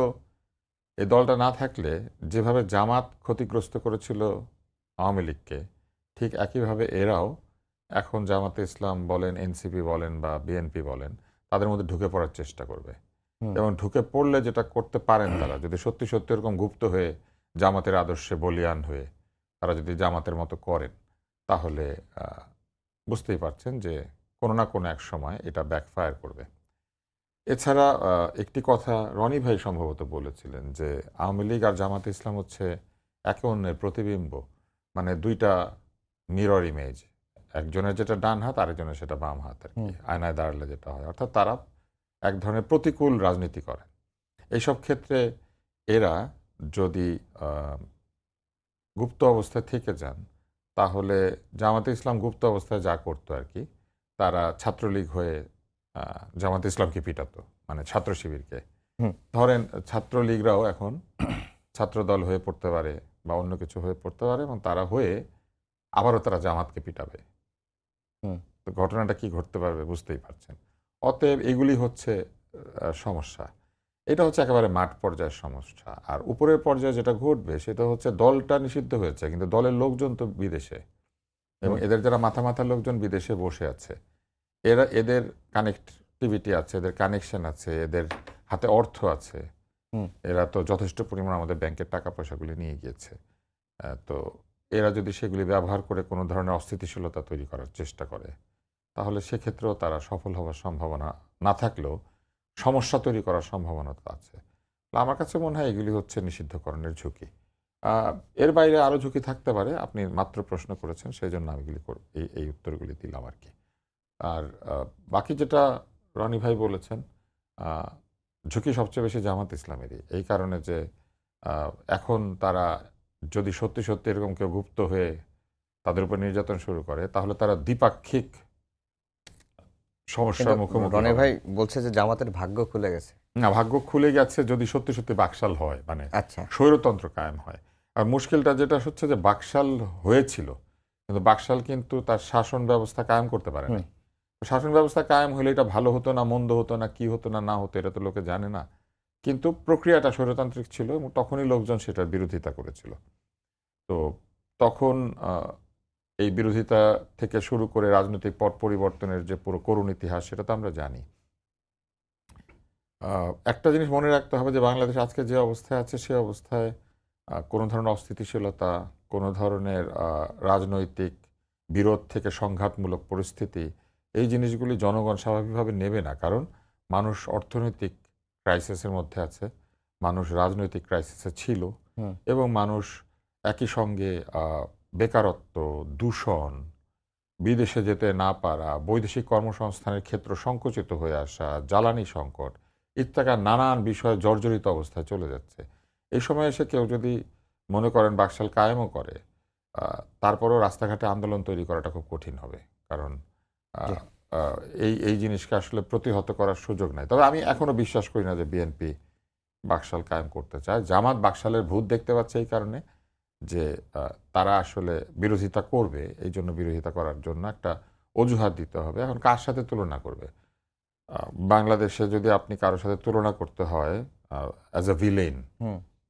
এই দলটা না থাকলে যেভাবে জামাত ক্ষতিগ্রস্ত করেছিল আওয়ামী লীগকে, ঠিক একইভাবে এরাও এখন জামাতে ইসলাম বলেন, এনসিপি বলেন বা বিএনপি বলেন, তাদের মধ্যে ঢুকে পড়ার চেষ্টা করবে। এবং ঢুকে পড়লে যেটা করতে পারেন তারা, যদি সত্যি সত্যি এরকম গুপ্ত হয়ে জামাতের আদর্শে বলিয়ান হয়ে তারা যদি জামাতের মতো করেন, তাহলে বুঝতেই পারছেন যে কোনো না কোনো এক সময় এটা ব্যাকফায়ার করবে। এছাড়া একটি কথা রনি ভাই সম্ভবত বলেছিলেন যে আওয়ামী লীগ আর জামাতে ইসলাম হচ্ছে একে অন্যের প্রতিবিম্ব, মানে দুইটা মিরর ইমেজ, একজনের যেটা ডান হাত আরেকজনের সেটা বাম হাত আর কি, আয়নায় দাঁড়ালে যেটা হয়। অর্থাৎ তারা এক ধরনের প্রতিকূল রাজনীতি করেন। এইসব ক্ষেত্রে এরা যদি গুপ্ত অবস্থায় থেকে যান, তাহলে জামাতে ইসলাম গুপ্ত অবস্থায় যা করতো আর কি, তারা ছাত্রলীগ হয়ে জামাতে ইসলামকে পিটাতো, মানে ছাত্র শিবিরকে। ধরেন ছাত্রলীগরাও এখন ছাত্রদল হয়ে পড়তে পারে বা অন্য কিছু হয়ে পড়তে পারে এবং তারা হয়ে আবারও তারা জামাতকে পিটাবে। তো ঘটনাটা কি ঘটতে পারবে বুঝতেই পারছেন। অতএব এগুলি হচ্ছে সমস্যা। এটা হচ্ছে একেবারে মাঠ পর্যায়ের সমস্যা। আর উপরের পর্যায়ে যেটা ঘটবে সেটা হচ্ছে দলটা নিষিদ্ধ হয়েছে, কিন্তু দলের লোকজন তো বিদেশে, এবং এদের যারা মাথা মাথা লোকজন বিদেশে বসে আছে, এদের কানেক্টিভিটি আছে, এদের কানেকশন আছে, এদের হাতে অর্থ আছে। এরা তো যথেষ্ট পরিমাণ আমাদের ব্যাংকের টাকা পয়সাগুলি নিয়ে গিয়েছে। তো এরা যদি সেগুলি ব্যবহার করে কোনো ধরনের অস্থিতিশীলতা তৈরি করার চেষ্টা করে, তাহলে সেক্ষেত্রেও তারা সফল হওয়ার সম্ভাবনা না থাকলেও সমস্যা তৈরি করার সম্ভাবনা তো আছে। আমার কাছে মনে হয় এগুলি হচ্ছে নিষিদ্ধকরণের ঝুঁকি। এর বাইরে আরও ঝুঁকি থাকতে পারে, আপনি মাত্র প্রশ্ন করেছেন সেই জন্য আমি এই উত্তরগুলি দিলাম আর কি। আর বাকি যেটা রনি ভাই বলেছেন, ঝুঁকি সবচেয়ে বেশি জামাত ইসলামেরই, এই কারণে যে এখন তারা যদি সত্যি সত্যি এরকম কেউ গুপ্ত হয়ে তাদের উপর নির্যাতন শুরু করে, তাহলে তারা দ্বিপাক্ষিক সমস্যার মুখোমুখি। রনি ভাই বলছে যে জামাতের ভাগ্য খুলে গেছে। না, ভাগ্য খুলে গেছে যদি সত্যি সত্যি বাকশাল হয়, মানে আচ্ছা, স্বৈরতন্ত্র কায়েম হয়। আর মুশকিলটা যেটা হচ্ছে যে বাকশাল হয়েছিল, কিন্তু বাকশাল কিন্তু তার শাসন ব্যবস্থা কায়েম করতে পারে না। শাসন ব্যবস্থা কায়েম হলে এটা ভালো হতো না মন্দ হতো না কি হতো না না হতো এটা তো লোকে জানে না, কিন্তু প্রক্রিয়াটা স্বৈরতান্ত্রিক ছিল এবং তখনই লোকজন সেটার বিরোধিতা করেছিল। তো তখন এই বিরোধিতা থেকে শুরু করে রাজনৈতিক পট পরিবর্তনের যে পুরো করুণ ইতিহাস সেটা তো আমরা জানি। একটা জিনিস মনে রাখতে হবে যে বাংলাদেশ আজকে যে অবস্থায় আছে সে অবস্থায় কোনো ধরনের অস্থিতিশীলতা, কোনো ধরনের রাজনৈতিক বিরোধ থেকে সংঘাতমূলক পরিস্থিতি, এই জিনিসগুলি জনগণ স্বাভাবিকভাবে নেবে না। কারণ মানুষ অর্থনৈতিক ক্রাইসিসের মধ্যে আছে, মানুষ রাজনৈতিক ক্রাইসিসে ছিল, এবং মানুষ একই সঙ্গে বেকারত্ব, দূষণ, বিদেশে যেতে না পারা, বৈদেশিক কর্মসংস্থানের ক্ষেত্র সংকুচিত হয়ে আসা, জ্বালানি সংকট ইত্যাদি নানান বিষয়ে জর্জরিত অবস্থায় চলে যাচ্ছে। এই সময় এসে কেউ যদি মনে করেন বাকশাল কায়েমও করে, তারপরেও রাস্তাঘাটে আন্দোলন তৈরি করাটা খুব কঠিন হবে। কারণ এই জিনিসকে আসলে প্রতিহত করার সুযোগ নাই। তবে আমি এখনও বিশ্বাস করি না যে বিএনপি বাকশাল কায়েম করতে চায়। জামাত বাকশালের ভূত দেখতে পাচ্ছে এই কারণে যে তারা আসলে বিরোধিতা করবে, এই জন্য বিরোধিতা করার জন্য একটা অজুহাত দিতে হবে। এখন কার সাথে তুলনা করবে? বাংলাদেশে যদি আপনি কারোর সাথে তুলনা করতে হয় অ্যাজ এ ভিলেন,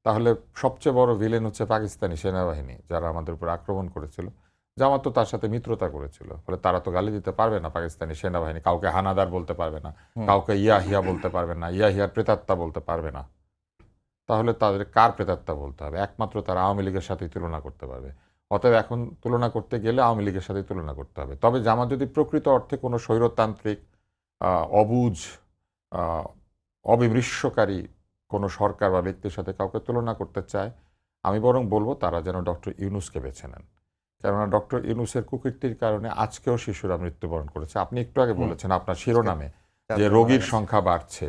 তাহলে সবচেয়ে বড় ভিলেন হচ্ছে পাকিস্তানি সেনাবাহিনী, যারা আমাদের উপর আক্রমণ করেছিল। জামাত তো তার সাথে মিত্রতা করেছিল, ফলে তারা তো গালি দিতে পারবে না পাকিস্তানি সেনাবাহিনী, কাউকে হানাদার বলতে পারবে না, কাউকে ইয়াহিয়া বলতে পারবে না, ইয়াহিয়ার প্রেতাত্মা বলতে পারবে না। তাহলে তাদের কার প্রেতাত্মা বলতে হবে? একমাত্র তারা আওয়ামী লীগের সাথেই তুলনা করতে পারবে। অতএব এখন তুলনা করতে গেলে আওয়ামী লীগের সাথে তুলনা করতে হবে। তবে জামাত যদি প্রকৃত অর্থে কোনো স্বৈরতান্ত্রিক, অবুঝ আহ, অবিমৃষ্যকারী কোনো সরকার বা ব্যক্তির সাথে কাউকে তুলনা করতে চায়, আমি বরং বলবো তারা যেন ডক্টর ইউনূসকে বেছে নেন। কেননা ডক্টর ইউনূসের কুকীর্তির কারণে আজকেও শিশুরা মৃত্যুবরণ করেছে। আপনি একটু আগে বলেছেন আপনার শিরোনামে যে রোগীর সংখ্যা বাড়ছে।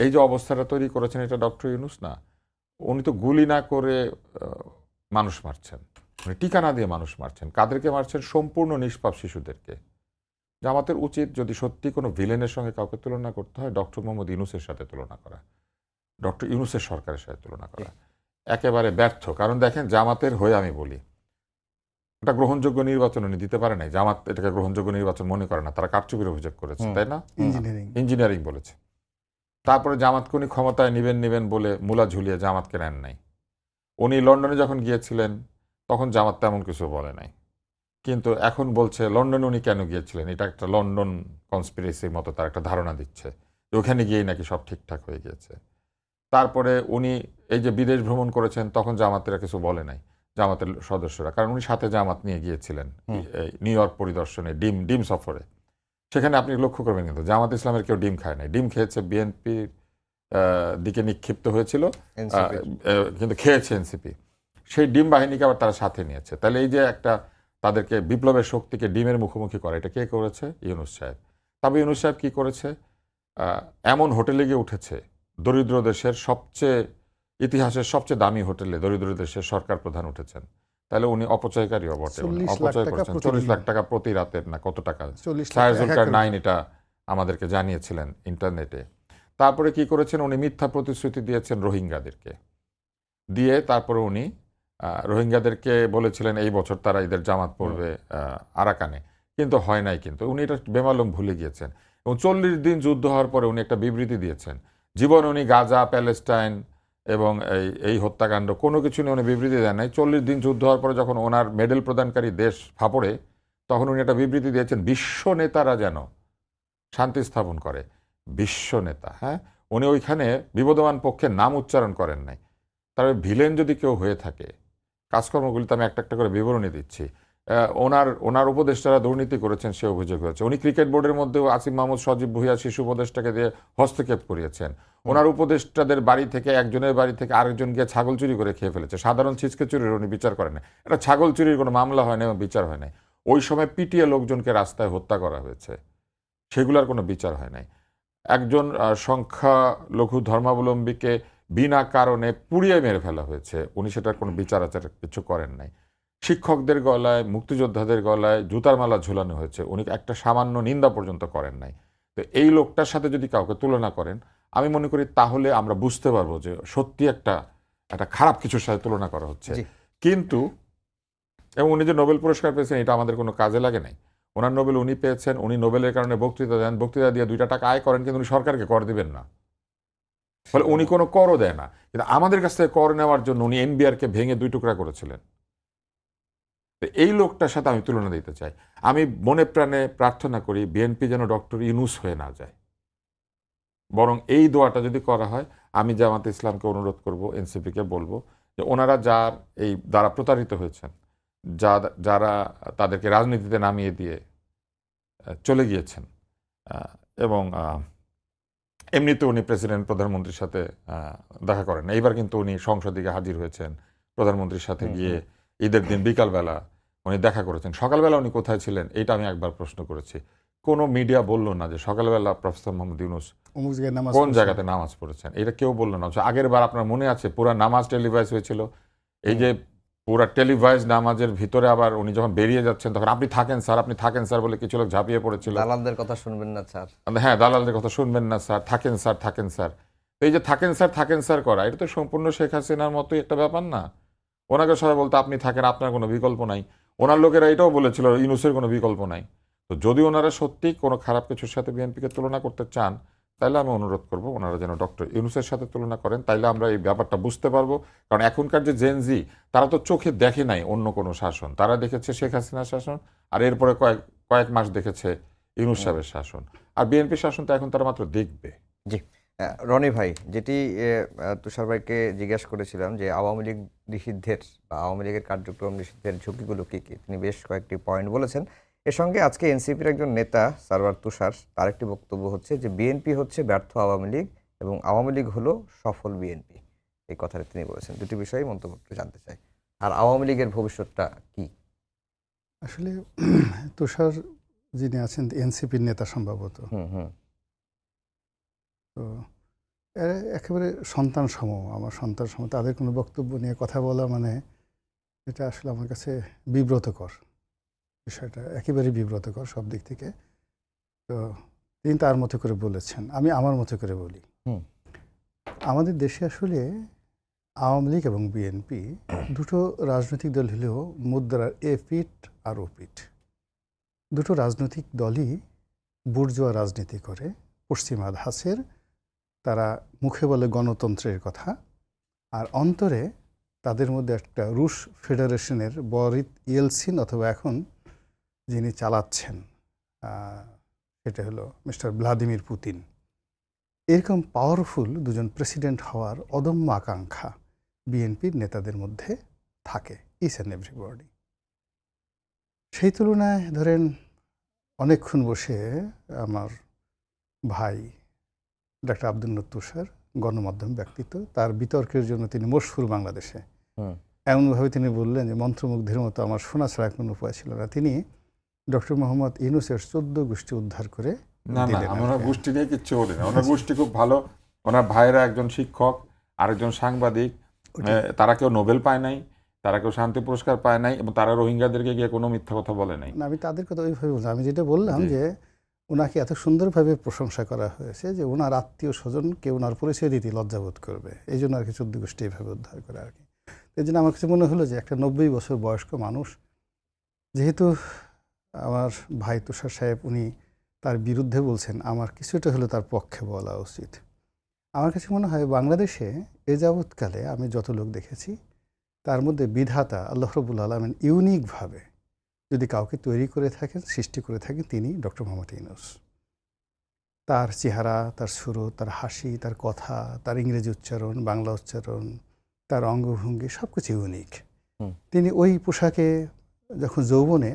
এই যে অবস্থাটা তৈরি করেছেন এটা ডক্টর ইউনূস না, উনি তো গুলি না করে মানুষ মারছেন, মানে টিকা না দিয়ে মানুষ মারছেন। কাদেরকে মারছেন? সম্পূর্ণ নিষ্পাপ শিশুদেরকে। জামাতের উচিত যদি সত্যি কোনো ভিলেনের সঙ্গে কাউকে তুলনা করতে হয়, ডক্টর মোহাম্মদ ইউনূসের সাথে তুলনা করা, ডক্টর ইউনূসের সরকারের সাথে তুলনা করা। একেবারে ব্যর্থ। কারণ দেখেন, জামাতের হয়ে আমি বলি, এটা গ্রহণযোগ্য নির্বাচন উনি দিতে পারে নাই। জামাত এটাকে গ্রহণযোগ্য নির্বাচন মনে করে না, তারা কারচুপির অভিযোগ করেছে, তাই না? ইঞ্জিনিয়ারিং বলেছে। তারপরে জামাতকে উনি ক্ষমতায় নিবেন বলে মূলা ঝুলিয়ে জামাতকে নেন নাই। উনি লন্ডনে যখন গিয়েছিলেন তখন জামাত তেমন কিছু বলে নাই, কিন্তু এখন বলছে লন্ডনে উনি কেন গিয়েছিলেন, এটা একটা লন্ডন কনস্পিরেসির মতো তার একটা ধারণা দিচ্ছে যে ওখানে গিয়েই নাকি সব ঠিকঠাক হয়ে গিয়েছে। তারপরে উনি এই যে বিদেশ ভ্রমণ করেছেন তখন জামাতেরা কিছু বলে নাই, জামাতের সদস্যরা, কারণ উনি সাথে জামাত নিয়ে গিয়েছিলেন নিউ ইয়র্ক পরিদর্শনে, ডিম সফরে। সেখানে আপনি লক্ষ্য করবেন কিন্তু জামাত ইসলামের কেউ ডিম খায় নাই। ডিম খেয়েছে বিএনপির দিকে নিক্ষিপ্ত হয়েছিল, কিন্তু খেয়েছে এনসিপি। সেই ডিম বাহিনীকে আবার তারা সাথে নিয়েছে। তাহলে এই যে একটা তাদেরকে বিপ্লবের শক্তিকে ডিমের মুখোমুখি করে, এটা কে করেছে? ইউনূস সাহেব। তবে ইউনূস সাহেব কি করেছে? এমন হোটেলে গিয়ে উঠেছে, দরিদ্র দেশের সবচেয়ে, ইতিহাসের সবচেয়ে দামি হোটেলে দরিদ্র দেশের সরকার প্রধান উঠেছেন। তাহলে উনি অপচয়কারীও বটে, অপচয় করেছেন। 40 লাখ টাকা প্রতি রাতের না কত টাকা, সায়াজুলকার 9 এটা আমাদেরকে জানিয়েছিলেন ইন্টারনেটে। তারপরে কি করেছেন? উনি মিথ্যা প্রতিশ্রুতি দিয়েছেন রোহিঙ্গাদেরকে, দিয়ে তারপরে উনি রোহিঙ্গাদেরকে বলেছিলেন এই বছর তারা ঈদের জামাত পড়বে আরাকানে, কিন্তু হয় নাই। কিন্তু উনি এটা বেমালুম ভুলে গিয়েছেন। এবং 40 দিন যুদ্ধ হওয়ার পরে উনি একটা বিবৃতি দিয়েছেন। জীবন উনি গাজা, প্যালেস্টাইন এবং এই হত্যাকাণ্ড কোনো কিছু নিয়ে উনি বিবৃতি দেন নাই। 40 দিন যুদ্ধ হওয়ার পরে যখন ওনার মেডেল প্রদানকারী দেশ ফাপড়ে, তখন উনি একটা বিবৃতি দিয়েছেন বিশ্ব নেতারা যেন শান্তি স্থাপন করে। বিশ্ব নেতা, হ্যাঁ, উনি ওইখানে বিবদমান পক্ষের নাম উচ্চারণ করেন নাই। তবে ভিলেন যদি কেউ হয়ে থাকে, কাজকর্মগুলিতে আমি একটা একটা করে বিবরণী দিচ্ছি। ওনার উপদেষ্টারা দুর্নীতি করেছেন সে অভিযোগ হয়েছে। উনি ক্রিকেট বোর্ডের মধ্যেও আসিফ মাহমুদ, সজীব ভুঁইয়া শিশু উপদেষ্টাকে দিয়ে হস্তক্ষেপ করিয়েছেন। ওনার উপদেষ্টাদের বাড়ি থেকে একজনের বাড়ি থেকে আরেকজন গিয়ে ছাগল চুরি করে খেয়ে ফেলেছে। সাধারণ ছিচকে চুরির উনি বিচার করেন না। এটা ছাগল চুরির কোনো মামলা হয় না এবং বিচার হয় নাই। ওই সময় পিটিয়ে লোকজনকে রাস্তায় হত্যা করা হয়েছে, সেগুলোর কোনো বিচার হয় নাই। একজন সংখ্যালঘু ধর্মাবলম্বীকে বিনা কারণে পুড়িয়ে মেরে ফেলা হয়েছে, উনি সেটার কোনো বিচার আচার কিছু করেন নাই। শিক্ষকদের গলায়, মুক্তিযোদ্ধাদের গলায় জুতার মালা ঝুলানো হয়েছে, উনি একটা সামান্য নিন্দা পর্যন্ত করেন নাই। তো এই লোকটার সাথে যদি কাউকে তুলনা করেন, আমি মনে করি তাহলে আমরা বুঝতে পারবো যে সত্যি একটা খারাপ কিছুর সাথে তুলনা করা হচ্ছে। কিন্তু এবং উনি যে নোবেল পুরস্কার পেয়েছেন এটা আমাদের কোনো কাজে লাগে নাই। ওনার নোবেল উনি পেয়েছেন, উনি নোবেলের কারণে বক্তৃতা দেন, বক্তৃতা দিয়ে 2 টাকা আয় করেন, কিন্তু উনি সরকারকে কর দিবেন না, ফলে উনি কোনো করও দেয় না। কিন্তু আমাদের কাছ থেকে কর নেওয়ার জন্য উনি এনবিআরকে ভেঙে 2 টুকরা করেছিলেন। তো এই লোকটার সাথে আমি তুলনা দিতে চাই। আমি মনে প্রাণে প্রার্থনা করি বিএনপি যেন ডক্টর ইউনূস হয়ে না যায়, বরং এই দোয়াটা যদি করা হয়, আমি জামাত ইসলামকে অনুরোধ করব, এনসিপিকে বলবো যে ওনারা যার এই দ্বারা প্রতারিত হয়েছেন, যারা তাদেরকে রাজনীতিতে নামিয়ে দিয়ে চলে গিয়েছেন, এবং এমনিতে উনি প্রেসিডেন্ট প্রধানমন্ত্রীর সাথে দেখা করেন, এইবার কিন্তু উনি সংসদে হাজির হয়েছেন, প্রধানমন্ত্রীর সাথে গিয়ে ঈদের দিন বিকালবেলা উনি দেখা করেছেন। সকালবেলা উনি কোথায় ছিলেন এইটা আমি একবার প্রশ্ন করেছি, কোনো মিডিয়া বলল না যে সকালবেলা প্রফেসর মোহাম্মদ ইউনূস কোন জায়গাতে নামাজ পড়েছেন, এটা কেউ বললো না। আগের বার আপনার মনে আছে পুরা নামাজ টেলিভাইজ হয়েছিল, এই যে পুরা টেলিভাইজ নামাজের ভিতরে আবার উনি যখন বেরিয়ে যাচ্ছেন তখন আপনি থাকেন স্যার, আপনি থাকেন স্যার বলে কিছু লোক ঝাঁপিয়ে পড়েছিল। দালালদের কথা শুনবেন না স্যার, হ্যাঁ, দালালদের কথা শুনবেন না স্যার, থাকেন স্যার, থাকেন স্যার। এই যে থাকেন স্যার করা, এটা তো সম্পূর্ণ শেখ হাসিনার মতোই একটা ব্যাপার না? ওনাকে সবাই বলতো আপনি থাকেন, আপনার কোনো বিকল্প নাই। ওনার লোকেরা এটাও বলেছিল ইউনূসের কোনো বিকল্প নাই। তো যদি ওনারা সত্যি কোনো খারাপ কিছুর সাথে বিএনপিকে তুলনা করতে চান, তাহলে আমি অনুরোধ করব ওনারা যেন ডক্টর ইউনূসের সাথে তুলনা করেন, তাইলে আমরা এই ব্যাপারটা বুঝতে পারবো। কারণ এখনকার যে জেনজি, তারা তো চোখে দেখে নাই অন্য কোনো শাসন, তারা দেখেছে শেখ হাসিনার শাসন, আর এরপরে কয়েক মাস দেখেছে ইউনূস সাহেবের শাসন, আর বিএনপি শাসন তো এখন তারা মাত্র দেখবে। জি রনি ভাই, যেটি তুষার ভাইকে জিজ্ঞাসা করেছিলাম যে আওয়ামী লীগ নিষিদ্ধের বা আওয়ামী লীগের কার্যক্রম নিষিদ্ধের ঝুঁকিগুলো কী কী, তিনি বেশ কয়েকটি পয়েন্ট বলেছেন। এর সঙ্গে আজকে এনসিপির একজন নেতা সারওয়ার তুষার, তার একটি বক্তব্য হচ্ছে যে বিএনপি হচ্ছে ব্যর্থ আওয়ামী লীগ এবং আওয়ামী লীগ হলো সফল বিএনপি। এই কথাটা তিনি বলেছেন। দুটি বিষয়ে মন্তব্য একটু জানতে চাই। আর আওয়ামী লীগের ভবিষ্যৎটা কি? আসলে তুষার যিনি আছেন এনসিপির নেতা সম্ভবত, হুম হুম তো এরা একেবারে সন্তান সম, আমার সন্তান সম। তাদের কোনো বক্তব্য নিয়ে কথা বলা মানে এটা আসলে আমার কাছে বিব্রতকর। বিষয়টা একেবারেই বিব্রতকর সব দিক থেকে। তো তিনি তার মতো করে বলেছেন, আমি আমার মতো করে বলি। হুম আমাদের দেশে আসলে আওয়ামী লীগ এবং বিএনপি দুটো রাজনৈতিক দল হলেও মুদ্রার এ পিঠ আর ও পিঠ। দুটো রাজনৈতিক দলই বুর্জোয়া রাজনীতি করে, পশ্চিমা ধাঁচের। তারা মুখে বলে গণতন্ত্রের কথা, আর অন্তরে তাদের মধ্যে একটা রুশ ফেডারেশনের বরিস ইয়েলসিন অথবা এখন যিনি চালাচ্ছেন সেটা হলো মিস্টার ভ্লাদিমির পুতিন। এরকম পাওয়ারফুল দুজন প্রেসিডেন্ট হওয়ার অদম্য আকাঙ্ক্ষা বিএনপির নেতাদের মধ্যে থাকে, ইচ অ্যান্ড এভরিবডি। সেই তুলনায় ধরেন অনেকক্ষণ বসে আমার ভাই ডাক্তার আব্দুল নূর তুষার, গণমাধ্যম ব্যক্তিত্ব, তার বিতর্কের জন্য তিনি মশহুর বাংলাদেশে। হুম এমনভাবে তিনি বললেন যে মন্ত্রমুগ্ধের মতো আমার শোনা ছাড়া কোনো উপায় ছিল না। তিনি ডক্টর মোহাম্মদ ইউনূসের ১৪ গোষ্ঠী উদ্ধার করে না না, দিলেন। আমরা গোষ্ঠী নিয়ে কিচ্ছু বলি না। ওনার গোষ্ঠী খুব ভালো। ওনার ভাইয়েরা একজন শিক্ষক, আরেকজন সাংবাদিক। তারা কেউ নোবেল পায় নাই, তারা কেউ শান্তি পুরস্কার পায় নাই, এবং তারা রোহিঙ্গাদেরকে গিয়ে কোনো মিথ্যা কথা বলে নাই। না, আমি তাদের কথা ওইভাবে বললাম। আমি যেটা বললাম জি। যে ওনাকে এত সুন্দরভাবে প্রশংসা করা হয়েছে যে ওনার আত্মীয় স্বজন কেউ ওনার পরিচয় দিতে লজ্জাবোধ করবে, এই জন্য আর কি ১৪ গোষ্ঠী এইভাবে উদ্ধার করে আর কি। এই জন্য আমার কাছে মনে হলো যে একটা ৯০ বছর বয়স্ক মানুষ, যেহেতু আমার ভাই তুষার সাহেব উনি তার বিরুদ্ধে বলছেন, আমার কিছুটা হলেও তার পক্ষে বলা উচিত। আমার কাছে মনে হয় বাংলাদেশে এ যাবৎকালে আমি যত লোক দেখেছি তার মধ্যে বিধাতা আল্লাহ রাব্বুল আলামিন ইউনিকভাবে যদি কাউকে তৈরি করে থাকেন, সৃষ্টি করে থাকেন, তিনি ডক্টর মোহাম্মদ ইউনূস। তার চেহারা, তার সুরত, তার হাসি, তার কথা, তার ইংরেজি উচ্চারণ, বাংলা উচ্চারণ, তার অঙ্গভঙ্গি সব কিছু ইউনিক। হুম। তিনি ওই পোশাকে যখন যৌবনে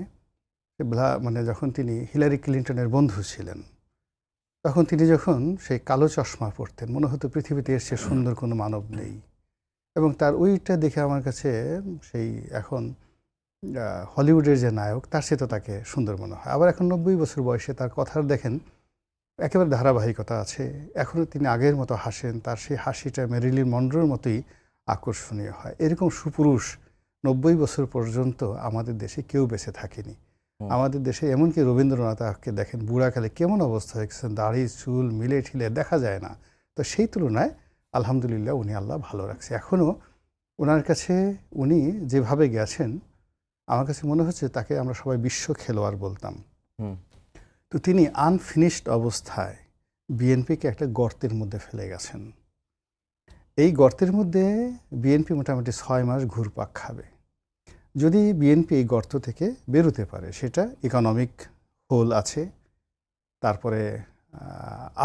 মানে যখন তিনি হিলারি ক্লিন্টনের বন্ধু ছিলেন, তখন তিনি যখন সেই কালো চশমা পরতেন, মনে হতো পৃথিবীতে এর চেয়ে সুন্দর কোনো মানব নেই। এবং তার ওইটা দেখে আমার কাছে সেই এখন হলিউডের যে নায়ক, তার সে তো তাকে সুন্দর মনে হয়। আবার এখন ৯০ বছর বয়সে তার কথার দেখেন একেবারে ধারাবাহিকতা আছে। এখনও তিনি আগের মতো হাসেন, তার সেই হাসিটা মেরিলিন মনরোর মতোই আকর্ষণীয় হয়। এরকম সুপুরুষ ৯০ বছর পর্যন্ত আমাদের দেশে কেউ বেঁচে থাকেনি। আমাদের দেশে এমনকি রবীন্দ্রনাথকে দেখেন বুড়াকালে কেমন অবস্থা হয়ে গেছে, দাড়ি চুল মিলে ঠিলে দেখা যায় না। তো সেই তুলনায় আলহামদুলিল্লাহ উনি আল্লাহ ভালো রাখছে। এখনও ওনার কাছে উনি যেভাবে গেছেন, আমার কাছে মনে হচ্ছে তাকে আমরা সবাই বিশ্ব খেলোয়াড় বলতাম। হুম তো তিনি আনফিনিশড অবস্থায় বিএনপিকে একটা গর্তের মধ্যে ফেলে গেছেন। এই গর্তের মধ্যে বিএনপি মোটামুটি ৬ মাস ঘুরপাক খাবে। যদি বিএনপি এই গর্ত থেকে বেরোতে পারে, সেটা ইকোনমিক হোল আছে, তারপরে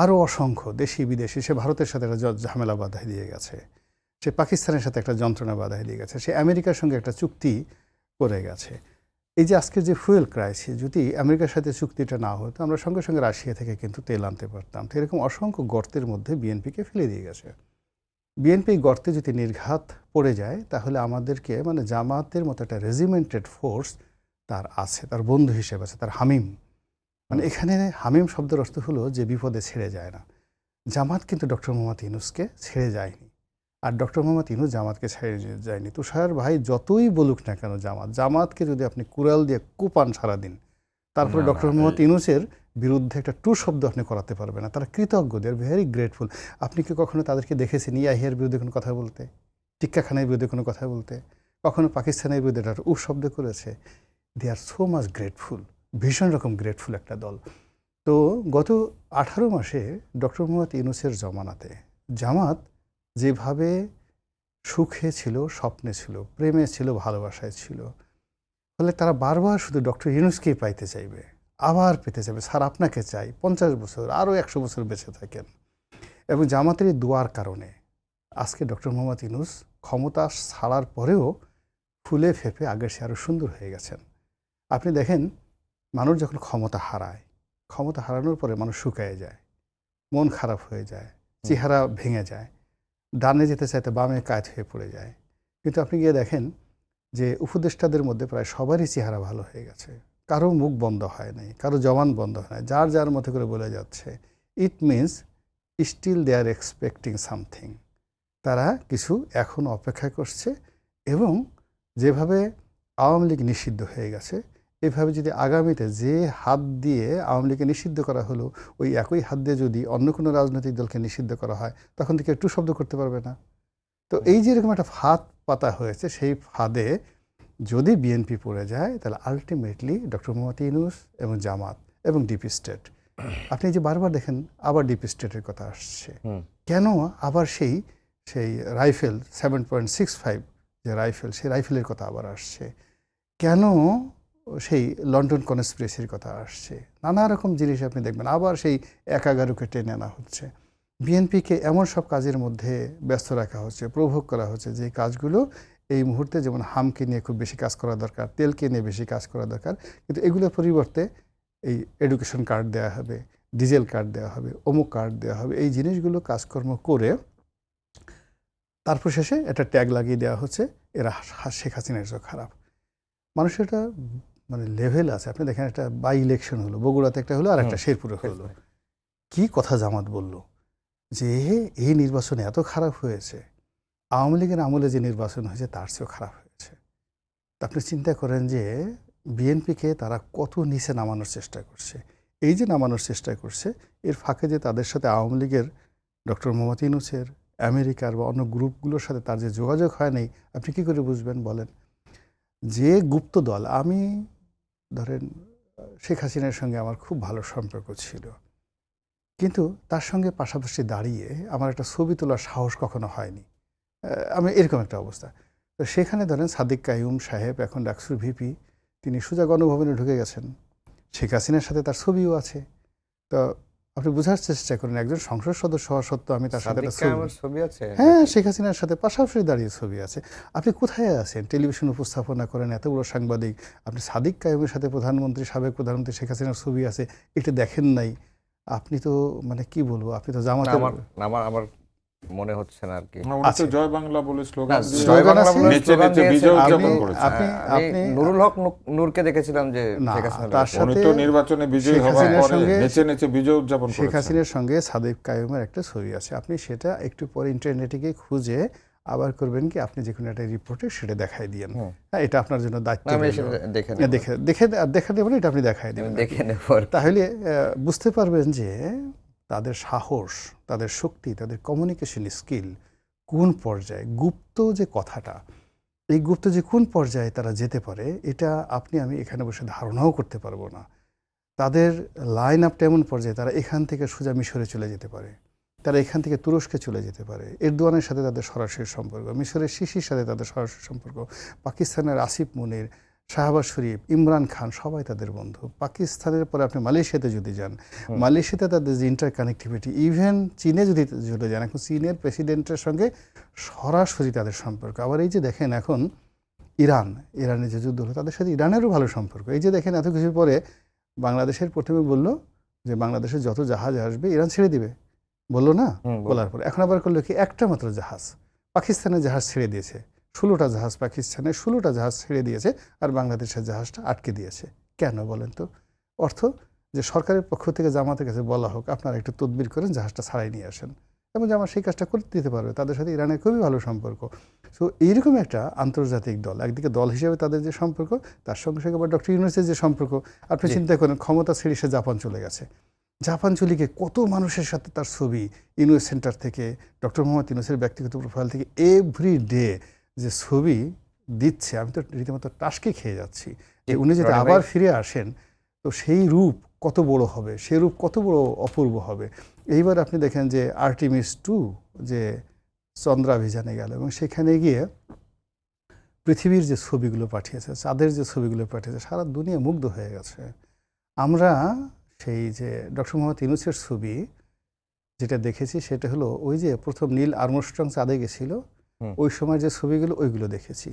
আরও অসংখ্য দেশি বিদেশি, সে ভারতের সাথে একটা ঝামেলা বাধাই দিয়ে গেছে, সে পাকিস্তানের সাথে একটা যন্ত্রণা বাধাই দিয়ে গেছে, সে আমেরিকার সঙ্গে একটা চুক্তি করে গেছে। এই যে আজকের যে ফুয়েল ক্রাইসিস, যদি আমেরিকার সাথে চুক্তিটা না হতো, আমরা সঙ্গে সঙ্গে রাশিয়া থেকে কিন্তু তেল আনতে পারতাম। তো এরকম অসংখ্য গর্তের মধ্যে বিএনপিকে ফেলে দিয়ে গেছে। বিএনপি গর্তে যদি নির্ঘাত পড়ে যায়, তাহলে আমাদেরকে মানে জামাতের মতো একটা রেজিমেন্টেড ফোর্স তার আছে, তার বন্ধু হিসেবে আছে, তার হামিম। মানে এখানে হামিম শব্দের অর্থ হলো যে বিপদে ছেড়ে যায় না। জামাত কিন্তু ডক্টর মোহাম্মদ ইউনূসকে ছেড়ে যায়নি, আর ডক্টর মোহাম্মদ ইউনূস জামাতকে ছেড়ে যায়নি। তুষার ভাই যতই বলুক না কেন, জামাতকে যদি আপনি কুড়াল দিয়ে কুপান সারাদিন, তারপরে না, ডক্টর না, মোহাম্মদ ইউনূসের বিরুদ্ধে একটা টু শব্দ আপনি করাতে পারবেন না। তারা কৃতজ্ঞ, দে আর ভেরি গ্রেটফুল। আপনি কি কখনো তাদেরকে দেখেছেন ইয়াহিয়ার বিরুদ্ধে কোনো কথা বলতে, টিক্কা খানের বিরুদ্ধে কোনো কথা বলতে, কখনো পাকিস্তানের বিরুদ্ধে একটা শব্দ করেছে? দে আর সো মাচ গ্রেটফুল, ভীষণ রকম গ্রেটফুল একটা দল। তো গত 18 মাসে ডক্টর মোহাম্মদ ইউনূসের জমানাতে জামাত যেভাবে সুখে ছিল, স্বপ্নে ছিল, প্রেমে ছিল, ভালোবাসায় ছিল, ফলে তারা বারবার শুধু ডক্টর ইউনূসকেই পাইতে চাইবে, আবার পেতে চাইবে, স্যার আপনাকে চাই, 50 বছর আরও 100 বছর বেঁচে থাকেন। এবং জামাতের এই দোয়ার কারণে আজকে ডক্টর মোহাম্মদ ইউনূস ক্ষমতা ছাড়ার পরেও ফুলে ফেঁপে আগের সে আরও সুন্দর হয়ে গেছেন। আপনি দেখেন মানুষ যখন ক্ষমতা হারায়, ক্ষমতা হারানোর পরে মানুষ শুকায় যায়, মন খারাপ হয়ে যায়, চেহারা ভেঙে যায়, ডানে যেতে চাইতে বামে কাত হয়ে পড়ে যায়। কিন্তু আপনি গিয়ে দেখেন যে উপদেষ্টাদের মধ্যে প্রায় সবারই চেহারা ভালো হয়ে গেছে, কারো মুখ বন্ধ হয় নাই, কারো জবান বন্ধ হয় নাই, যার যার মতো করে বলে যাচ্ছে। It means still they are expecting something. তারা কিছু এখন অপেক্ষা করছে, এবং যেভাবে আওয়ামী লীগ নিষিদ্ধ হয়ে গেছে, এভাবে যদি আগামীতে যে হাত দিয়ে আওয়ামী লীগকে নিষিদ্ধ করা হলো, ওই একই হাত দিয়ে যদি অন্য কোনো রাজনৈতিক দলকে নিষিদ্ধ করা হয়, তখন থেকে একটু শব্দ করতে পারবে না। তো এই যে এরকম একটা ফাঁদ পাতা হয়েছে, সেই ফাঁদে যদি বিএনপি পড়ে যায়, তাহলে আলটিমেটলি ডক্টর মোহাম্মদ ইউনূস এবং জামাত এবং ডিপি স্টেট, আপনি যে বারবার দেখেন আবার ডিপি স্টেটের কথা আসছে, কেন আবার সেই রাইফেল 7.65 যে রাইফেল, সেই রাইফেলের কথা আবার আসছে, কেন সেই লন্ডন কনস্পিরেসির কথা আসছে, নানা রকম জিনিস আপনি দেখবেন আবার সেই 11কে টেনে আনা হচ্ছে। বিএনপিকে এমন সব কাজের মধ্যে ব্যস্ত রাখা হচ্ছে, প্রভোগ করা হচ্ছে, যে কাজগুলো এই মুহূর্তে যেমন হামকে নিয়ে খুব বেশি কাজ করা দরকার, তেলকে নিয়ে বেশি কাজ করা দরকার, কিন্তু এগুলোর পরিবর্তে এই এডুকেশন কার্ড দেওয়া হবে, ডিজেল কার্ড দেওয়া হবে, অমুক কার্ড দেওয়া হবে, এই জিনিসগুলো কাজকর্ম করে তারপর শেষে একটা ট্যাগ লাগিয়ে দেওয়া হচ্ছে এরা শেখ হাসিনার চেয়ে খারাপ। মানুষের একটা মানে লেভেল আছে। আপনি দেখেন একটা বাই ইলেকশন হলো, বগুড়াতে একটা হলো আর একটা শেরপুরে হলো, কি কথা জামাত বলল যে এই নির্বাচন এত খারাপ হয়েছে, আওয়ামী লীগের আমলে যে নির্বাচন হয়েছে তার চেয়েও খারাপ হয়েছে। আপনি চিন্তা করেন যে বিএনপিকে তারা কত নিচে নামানোর চেষ্টা করছে। এই যে নামানোর চেষ্টা করছে, এর ফাঁকে যে তাদের সাথে আওয়ামী লীগের ডক্টর মোহাম্মদ ইউনূসের আমেরিকার বা অন্য গ্রুপগুলোর সাথে তার যে যোগাযোগ হয় নাই, আপনি কী করে বুঝবেন বলেন? যে গুপ্ত দল, আমি ধরেন শেখ হাসিনার সঙ্গে আমার খুব ভালো সম্পর্ক ছিল, কিন্তু তার সঙ্গে পাশাপাশি দাঁড়িয়ে আমার একটা ছবি তোলার সাহস কখনো হয়নি। আমি এরকম একটা অবস্থা। তো সেখানে ধরেন সাদিক কাইয়ুম সাহেব এখন ডাকসুর ভিপি, তিনি সোজা গণভবনে ঢুকে গেছেন, শেখ হাসিনার সাথে তার ছবিও আছে। তো আপনি বোঝার চেষ্টা করেন, একজন সংসদ সদস্য হওয়া সত্ত্বেও আমি তার সাথে ছবি আছে, হ্যাঁ, শেখ হাসিনার সাথে পাশাপাশি দাঁড়িয়ে ছবি আছে। আপনি কোথায় আছেন? টেলিভিশন উপস্থাপনা করেন, এত বড় সাংবাদিক, আপনি সাদিক কাইয়ুমের সাথে সাবেক প্রধানমন্ত্রী শেখ হাসিনার ছবি আছে, এটা দেখেন নাই? আপনি তো মানে কি বলবো, আপনি তো জামাতের আমার মনে হচ্ছে না আর কি। উনি তো জয় বাংলা বলে স্লোগান দিয়ে জয় বাংলা বলে নেচে স্লোগান নেচে দিয়েছেন। বিজয় উদযাপন করেছেন। আপনি নুরুল হক নূরকে দেখেছিলাম যে না, শেখ হাসিনার তার উনি সাথে তো নির্বাচনে বিজয়ী শেখ হওয়ার হাসিনার পরে সঙ্গে নেচে নেচে বিজয় উদযাপন শেখ করেছেন। হাসিনার সঙ্গে সাদিক কাইয়ুমের একটা ছবি আছে। আপনি সেটা একটু পরে ইন্টারনেটে গিয়ে খুঁজে আবার করবেন কি, আপনি যে কোনো একটা রিপোর্টে সেটা দেখাই দিয়েন। হ্যাঁ, এটা আপনার জন্য দায়িত্ব। আমি দেখে দেখা দেবেন, এটা আপনি দেখাই দেবেন, দেখে নেব। তাহলে বুঝতে পারবেন যে তাদের সাহস, তাদের শক্তি, তাদের কমিউনিকেশন স্কিল কোন পর্যায়ে, গুপ্ত যে কথাটা, এই গুপ্ত যে কোন পর্যায়ে তারা যেতে পারে, এটা আপনি আমি এখানে বসে ধারণাও করতে পারবো না। তাদের লাইন আপটা এমন পর্যায়ে, তারা এখান থেকে সোজা মিশরে চলে যেতে পারে, তারা এখান থেকে তুরস্কে চলে যেতে পারে। এরদোয়ানের সাথে তাদের সরাসরি সম্পর্ক, মিশরের সিসির সাথে তাদের সরাসরি সম্পর্ক, পাকিস্তানের আসিফ মুনির, শাহবাজ শরীফ, ইমরান খান, সবাই তাদের বন্ধু। পাকিস্তানের পরে আপনি মালয়েশিয়াতে যদি যান, মালয়েশিয়াতে তাদের যে ইন্টার কানেক্টিভিটি, ইভেন চীনে যদি চলে যান, এখন চীনের প্রেসিডেন্টের সঙ্গে সরাসরি তাদের সম্পর্ক। আবার এই যে দেখেন এখন ইরানের যে যুদ্ধ হলো, তাদের সাথে ইরানেরও ভালো সম্পর্ক। এই যে দেখেন এত কিছুর পরে বাংলাদেশের প্রথমে বলল যে বাংলাদেশের যত জাহাজ আসবে ইরান ছেড়ে দিবে, বললো না? বলার পর এখন আবার করলো কি, একটা মাত্র জাহাজ, পাকিস্তানের জাহাজ ছেড়ে দিয়েছে, 16টা জাহাজ পাকিস্তানের, 16টা জাহাজ ছেড়ে দিয়েছে, আর বাংলাদেশের জাহাজটা আটকে দিয়েছে। কেন বলেন তো? অর্থ যে সরকারের পক্ষ থেকে জামাতের কাছে বলা হোক, আপনারা একটু তদবির করেন, জাহাজটা ছাড়াই নিয়ে আসেন, এবং জামাত সেই কাজটা করতে দিতে পারবে। তাদের সাথে ইরানের খুবই ভালো সম্পর্ক। সো এইরকম একটা আন্তর্জাতিক দল, একদিকে দল হিসেবে তাদের যে সম্পর্ক, তার সঙ্গে সঙ্গে আবার ডক্টর ইউনূসের যে সম্পর্ক, আপনি চিন্তা করেন ক্ষমতা ছেড়ে সে জাপান চলে গেছে। জাপান চলে গিয়ে কত মানুষের সাথে তার ছবি, ইউনূস সেন্টার থেকে, ডক্টর মোহাম্মদ ইউনূসের ব্যক্তিগত প্রোফাইল থেকে এভরি ডে যে ছবি দিচ্ছে, আমি তো রীতিমতো টাসকে খেয়ে যাচ্ছি যে উনি যদি আবার ফিরে আসেন, তো সেই রূপ কত বড় হবে, সেই রূপ কত বড় অপূর্ব হবে। এইবার আপনি দেখেন যে আর্টেমিস 2 যে চন্দ্রাভিযানে গেল, এবং সেখানে গিয়ে পৃথিবীর যে ছবিগুলো পাঠিয়েছে, চাঁদের যে ছবিগুলো পাঠিয়েছে, সারা দুনিয়া মুগ্ধ হয়ে গেছে। আমরা সেই যে ডক্টর মোহাম্মদ ইউনূসের ছবি যেটা দেখেছি, সেটা হলো ওই যে প্রথম নীল আর্মস্ট্রং চাঁদে গেছিল, ওই সময় যে ছবিগুলো, ওইগুলো দেখেছি।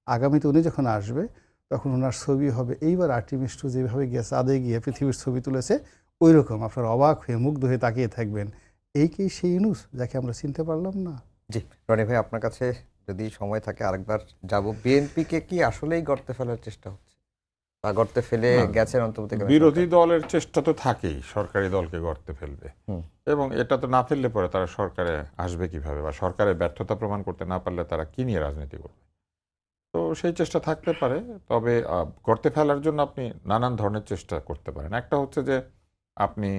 আগামীতে উনি যখন আসবে, তখন ওনার ছবি হবে। এইবার আর্টেমিস 2 যেভাবে গিয়ে চাঁদে গিয়ে পৃথিবীর ছবি তুলেছে, ওই রকম আপনারা অবাক হয়ে মুগ্ধ হয়ে তাকিয়ে থাকবেন। এই কি সেই ইউনূস যাকে আমরা চিনতে পারলাম না? জি, রনি ভাই, আপনার কাছে যদি সময় থাকে আরেকবার যাব। বিএনপিকে কি আসলেই গর্তে ফেলার চেষ্টা হচ্ছে, বা গর্তে ফেলে না, গেছেন অন্তর্বর্তীকালীন বিরোধী সরকার? দলের চেষ্টা তো থাকেই সরকারি দলকে গড়তে ফেলবে, হুম। এবং এটা তো না ফেললে পরে তারা সরকারে আসবে কিভাবে, বা সরকারের ব্যর্থতা প্রমাণ করতে না পারলে তারা কি নিয়ে রাজনীতি করবে? তো সেই চেষ্টা থাকতে পারে, তবে গড়তে ফেলার জন্য আপনি নানান ধরনের চেষ্টা করতে পারেন। একটা হচ্ছে যে আপনি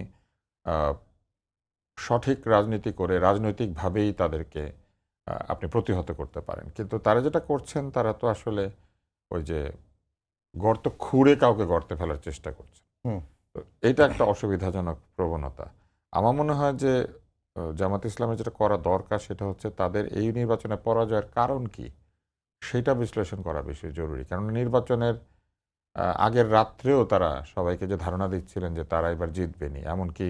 আহ, সঠিক রাজনীতি করে রাজনৈতিকভাবেই তাদেরকে আপনি প্রতিহত করতে পারেন, কিন্তু তারা যেটা করছেন তারা তো আসলে ওই যে গর্ত খুঁড়ে কাউকে গর্তে ফেলার চেষ্টা করছে। হুম। তো এটা একটা অসুবিধাজনক প্রবণতা। আমার মনে হয় যে জামাত ইসলামের যেটা করা দরকার সেটা হচ্ছে তাদের এই নির্বাচনে পরাজয়ের কারণ কি সেটা বিশ্লেষণ করা বেশি জরুরি। কারণ নির্বাচনের আগের রাত্রেও তারা সবাইকে যে ধারণা দিচ্ছিলেন যে তারা এবার জিতবেনি, এমনকি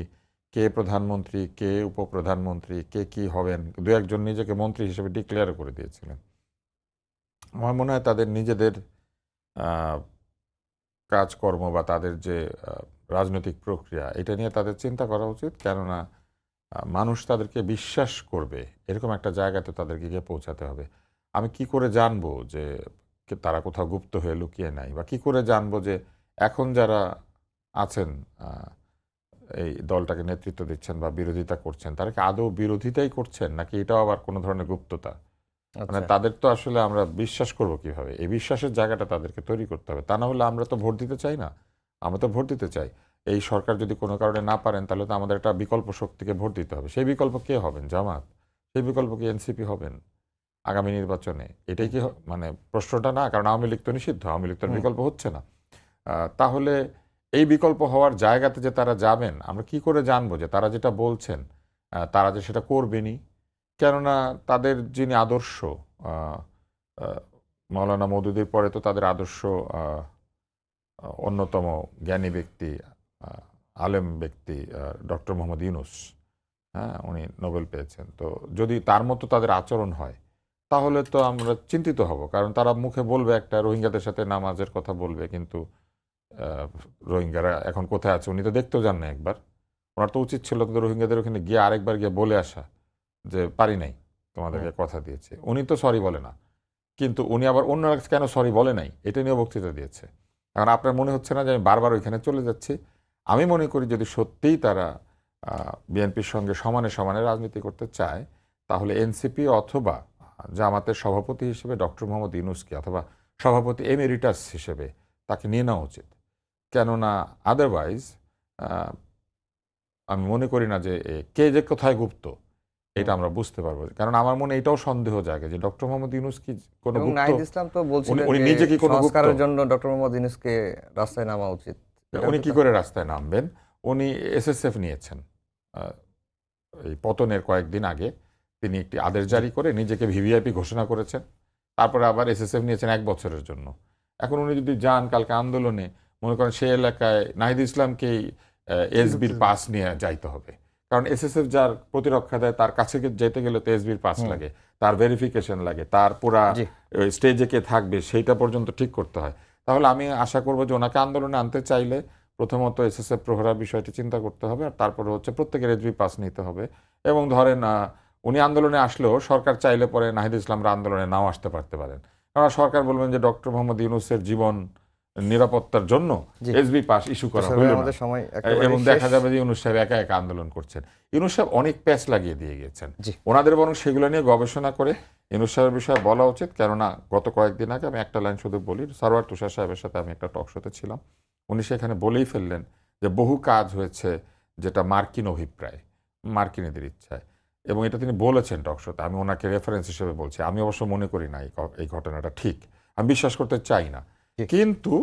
কে প্রধানমন্ত্রী, কে উপপ্রধানমন্ত্রী, কে কি হবেন, দু একজন নিজেকে মন্ত্রী হিসেবে ডিক্লেয়ার করে দিয়েছিলেন। আমার মনে হয় তাদের নিজেদের আহ, কাজকর্ম বা তাদের যে রাজনৈতিক প্রক্রিয়া এটা নিয়ে তাদের চিন্তা করা উচিত। কেননা মানুষ তাদেরকে বিশ্বাস করবে এরকম একটা জায়গাতে তাদেরকে গিয়ে পৌঁছাতে হবে। আমি কি করে জানবো যে তারা কোথাও গুপ্ত হয়ে লুকিয়ে নাই, বা কি করে জানবো যে এখন যারা আছেন এই দলটাকে নেতৃত্ব দিচ্ছেন বা বিরোধিতা করছেন তারা কি আদৌ বিরোধিতাই করছেন, নাকি এটাও আবার কোনো ধরনের গুপ্ততা? মানে আচ্ছা। তাদের তো আসলে আমরা বিশ্বাস করব কিভাবে? এই বিশ্বাসের জায়গাটা তাদেরকে তৈরি করতে হবে। তা না হলে আমরা তো ভোট দিতে চাই না। আমরা তো ভোট দিতে চাই। এই সরকার যদি কোনো কারণে না পারেন তাহলে তো আমাদের একটা বিকল্প শক্তিকে ভোট দিতে হবে। সেই বিকল্প কে হবেন? জামাত। সেই বিকল্প কি এনসিপি হবেন আগামী নির্বাচনে? এটাই কি মানে প্রশ্নটা না? কারণ আওয়ামী লীগ তো নিষিদ্ধ। আওয়ামী লীগ তো আর হুম। বিকল্প হচ্ছে না। তাহলে এই বিকল্প হওয়ার জায়গাতে যে তারা যাবেন, আমরা কি করে জানবো যে তারা যেটা বলছেন তারা যে সেটা করবেনই? কেননা তাদের যিনি আদর্শ, আহ, আহ, মাওলানা মওদুদির পরে তো তাদের আদর্শ আহ, অন্যতম জ্ঞানী ব্যক্তি, আহ, আলেম ব্যক্তি ডক্টর মোহাম্মদ ইউনুস। হ্যাঁ, উনি নোবেল পেয়েছেন। তো যদি তার মতো তাদের আচরণ হয় তাহলে তো আমরা চিন্তিত হব। কারণ তারা মুখে বলবে একটা, রোহিঙ্গাদের সাথে নামাজের কথা বলবে, কিন্তু রোহিঙ্গারা এখন কোথায় আছে উনি তো দেখতেও যান না একবার। ওনার তো উচিত ছিল তো রোহিঙ্গাদের ওখানে গিয়ে আরেকবার গিয়ে বলে আসা যে পারি নাই, তোমাদেরকে কথা দিয়েছে। উনি তো সরি বলে না, কিন্তু উনি আবার অন্যরা কেন সরি বলে নাই এটা নিয়ে বক্তৃতা দিয়েছে। এখন আপনার মনে হচ্ছে না যে আমি বারবার ওইখানে চলে যাচ্ছি? আমি মনে করি যদি সত্যিই তারা বিএনপির সঙ্গে সমানে সমানে রাজনীতি করতে চায় তাহলে এনসিপি অথবা জামাতের সভাপতি হিসেবে ডক্টর মোহাম্মদ ইউনূসকে, অথবা সভাপতি এমেরিটাস হিসেবে তাকে নিয়ে নেওয়া উচিত। কেননা আদারওয়াইজ আমি মনে করি না যে কে যে কোথায় গুপ্ত এটা আমরা বুঝতে পারবো। কারণ আমার মনে এটাও সন্দেহ জাগে যে ডক্টর মোহাম্মদ ইউনূস কি কোনো এবং গুপ্ত? নাহিদ ইসলাম তো বলছিলেন উনি যে নিজে কি কোনো গুপ্ত? সংস্কারের জন্য ডক্টর মোহাম্মদ ইউনূসকে রাস্তায় নামা উচিত। এটাও উনি কি কি করে রাস্তায় নামবেন? উনি এসএসএফ নিয়েছেন আহ, এই পতনের কয়েকদিন আগে। তিনি একটি আদেশ জারি করে নিজেকে ভিভিআইপি ঘোষণা করেছেন। তারপরে আবার এসএসএফ নিয়েছেন 1 বছরের জন্য। এখন উনি যদি যান কালকে আন্দোলনে, মনে করেন সেই এলাকায় নাহিদ ইসলামকেই এসবির পাস নিয়ে যাইতে হবে। কারণ এসএসএফ যার প্রতিরক্ষা দেয় তার কাছে যেতে গেলে তো এসবির পাস লাগে, তার ভেরিফিকেশন লাগে, তার পুরা জি। স্টেজে কে থাকবে সেইটা পর্যন্ত ঠিক করতে হয়। তাহলে আমি আশা করবো যে ওনাকে আন্দোলনে আনতে চাইলে প্রথমত এসএসএফ প্রহরা বিষয়টি চিন্তা করতে হবে, আর তারপরে হচ্ছে প্রত্যেকের এসবি পাস নিতে হবে। এবং ধরেন উনি আন্দোলনে আসলেও সরকার চাইলে পরে নাহিদ ইসলামরা আন্দোলনে নাও আসতে পারতে পারেন। কারণ সরকার বলবেন যে ডক্টর মোহাম্মদ ইউনূসের জীবন নিরাপত্তার জন্য জি। এসবি পাস ইস্যু করা আসলে হইল না, আমাদের সময় একেবারেই এবং শেষ। দেখা যাবে যে ইউনূস সাহেব একা একা আন্দোলন করছেন। ইউনূস সাহেব অনেক প্যাচ লাগিয়ে দিয়ে গেছেন। জি। ওনাদের বরং সেগুলো নিয়ে গবেষণা করে ইউনূস সাহেবের বিষয়ে বলা উচিত। কেননা গত কয়েকদিন আগে আমি একটা লাইন শুধু বলি, সারওয়ার তুষার সাহেবের সাথে আমি একটা টক শোতে ছিলাম, উনি সেখানে বলেই ফেললেন যে বহু কাজ হয়েছে যেটা মার্কিন অভিপ্রায়, মার্কিনীদের ইচ্ছায়, এবং এটা তিনি বলেছেন টক শোতে। আমি ওনাকে রেফারেন্স হিসেবে বলছি। আমি অবশ্য মনে করি না এই ঘটনাটা ঠিক, আমি বিশ্বাস করতে চাই না। জি। কিন্তু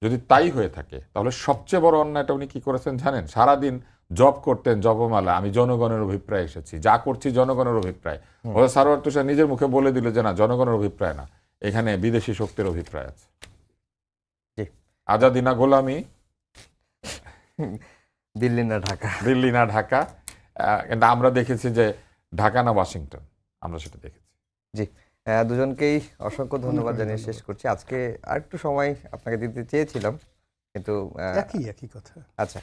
যদি তাই হয়ে থাকে তাহলে সবচেয়ে বড় অন্যায়টা উনি কি করেছেন জানেন? সারাদিন জব করতেন জপমালা, আমি জনগণের অভিপ্রায় এসেছি, যা করছি জনগণের অভিপ্রায়। সারওয়ার তুষার নিজের মুখে বলে দিল যে না, জনগণের অভিপ্রায় না, এখানে বিদেশি শক্তির অভিপ্রায় আছে। জি। আজাদি না গোলামি, দিল্লি না ঢাকা। দিল্লি না ঢাকা। কিন্তু আমরা দেখেছি যে ঢাকা না ওয়াশিংটন, আমরা সেটা দেখেছি। জি, দুজনকেই অসংখ্য ধন্যবাদ অনেক জানিয়ে শেষ করছি। আজকে আরেকটু সময় আপনাকে দিতে চেয়েছিলাম, কিন্তু একই কথা। আচ্ছা,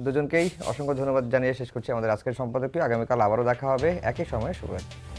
দুজনকেই অসংখ্য ধন্যবাদ জানিয়ে শেষ করছি আমাদের আজকের সম্পাদকীয়। আগামীকাল আবারও দেখা হবে একই সময়ে। শুভরাত্রি।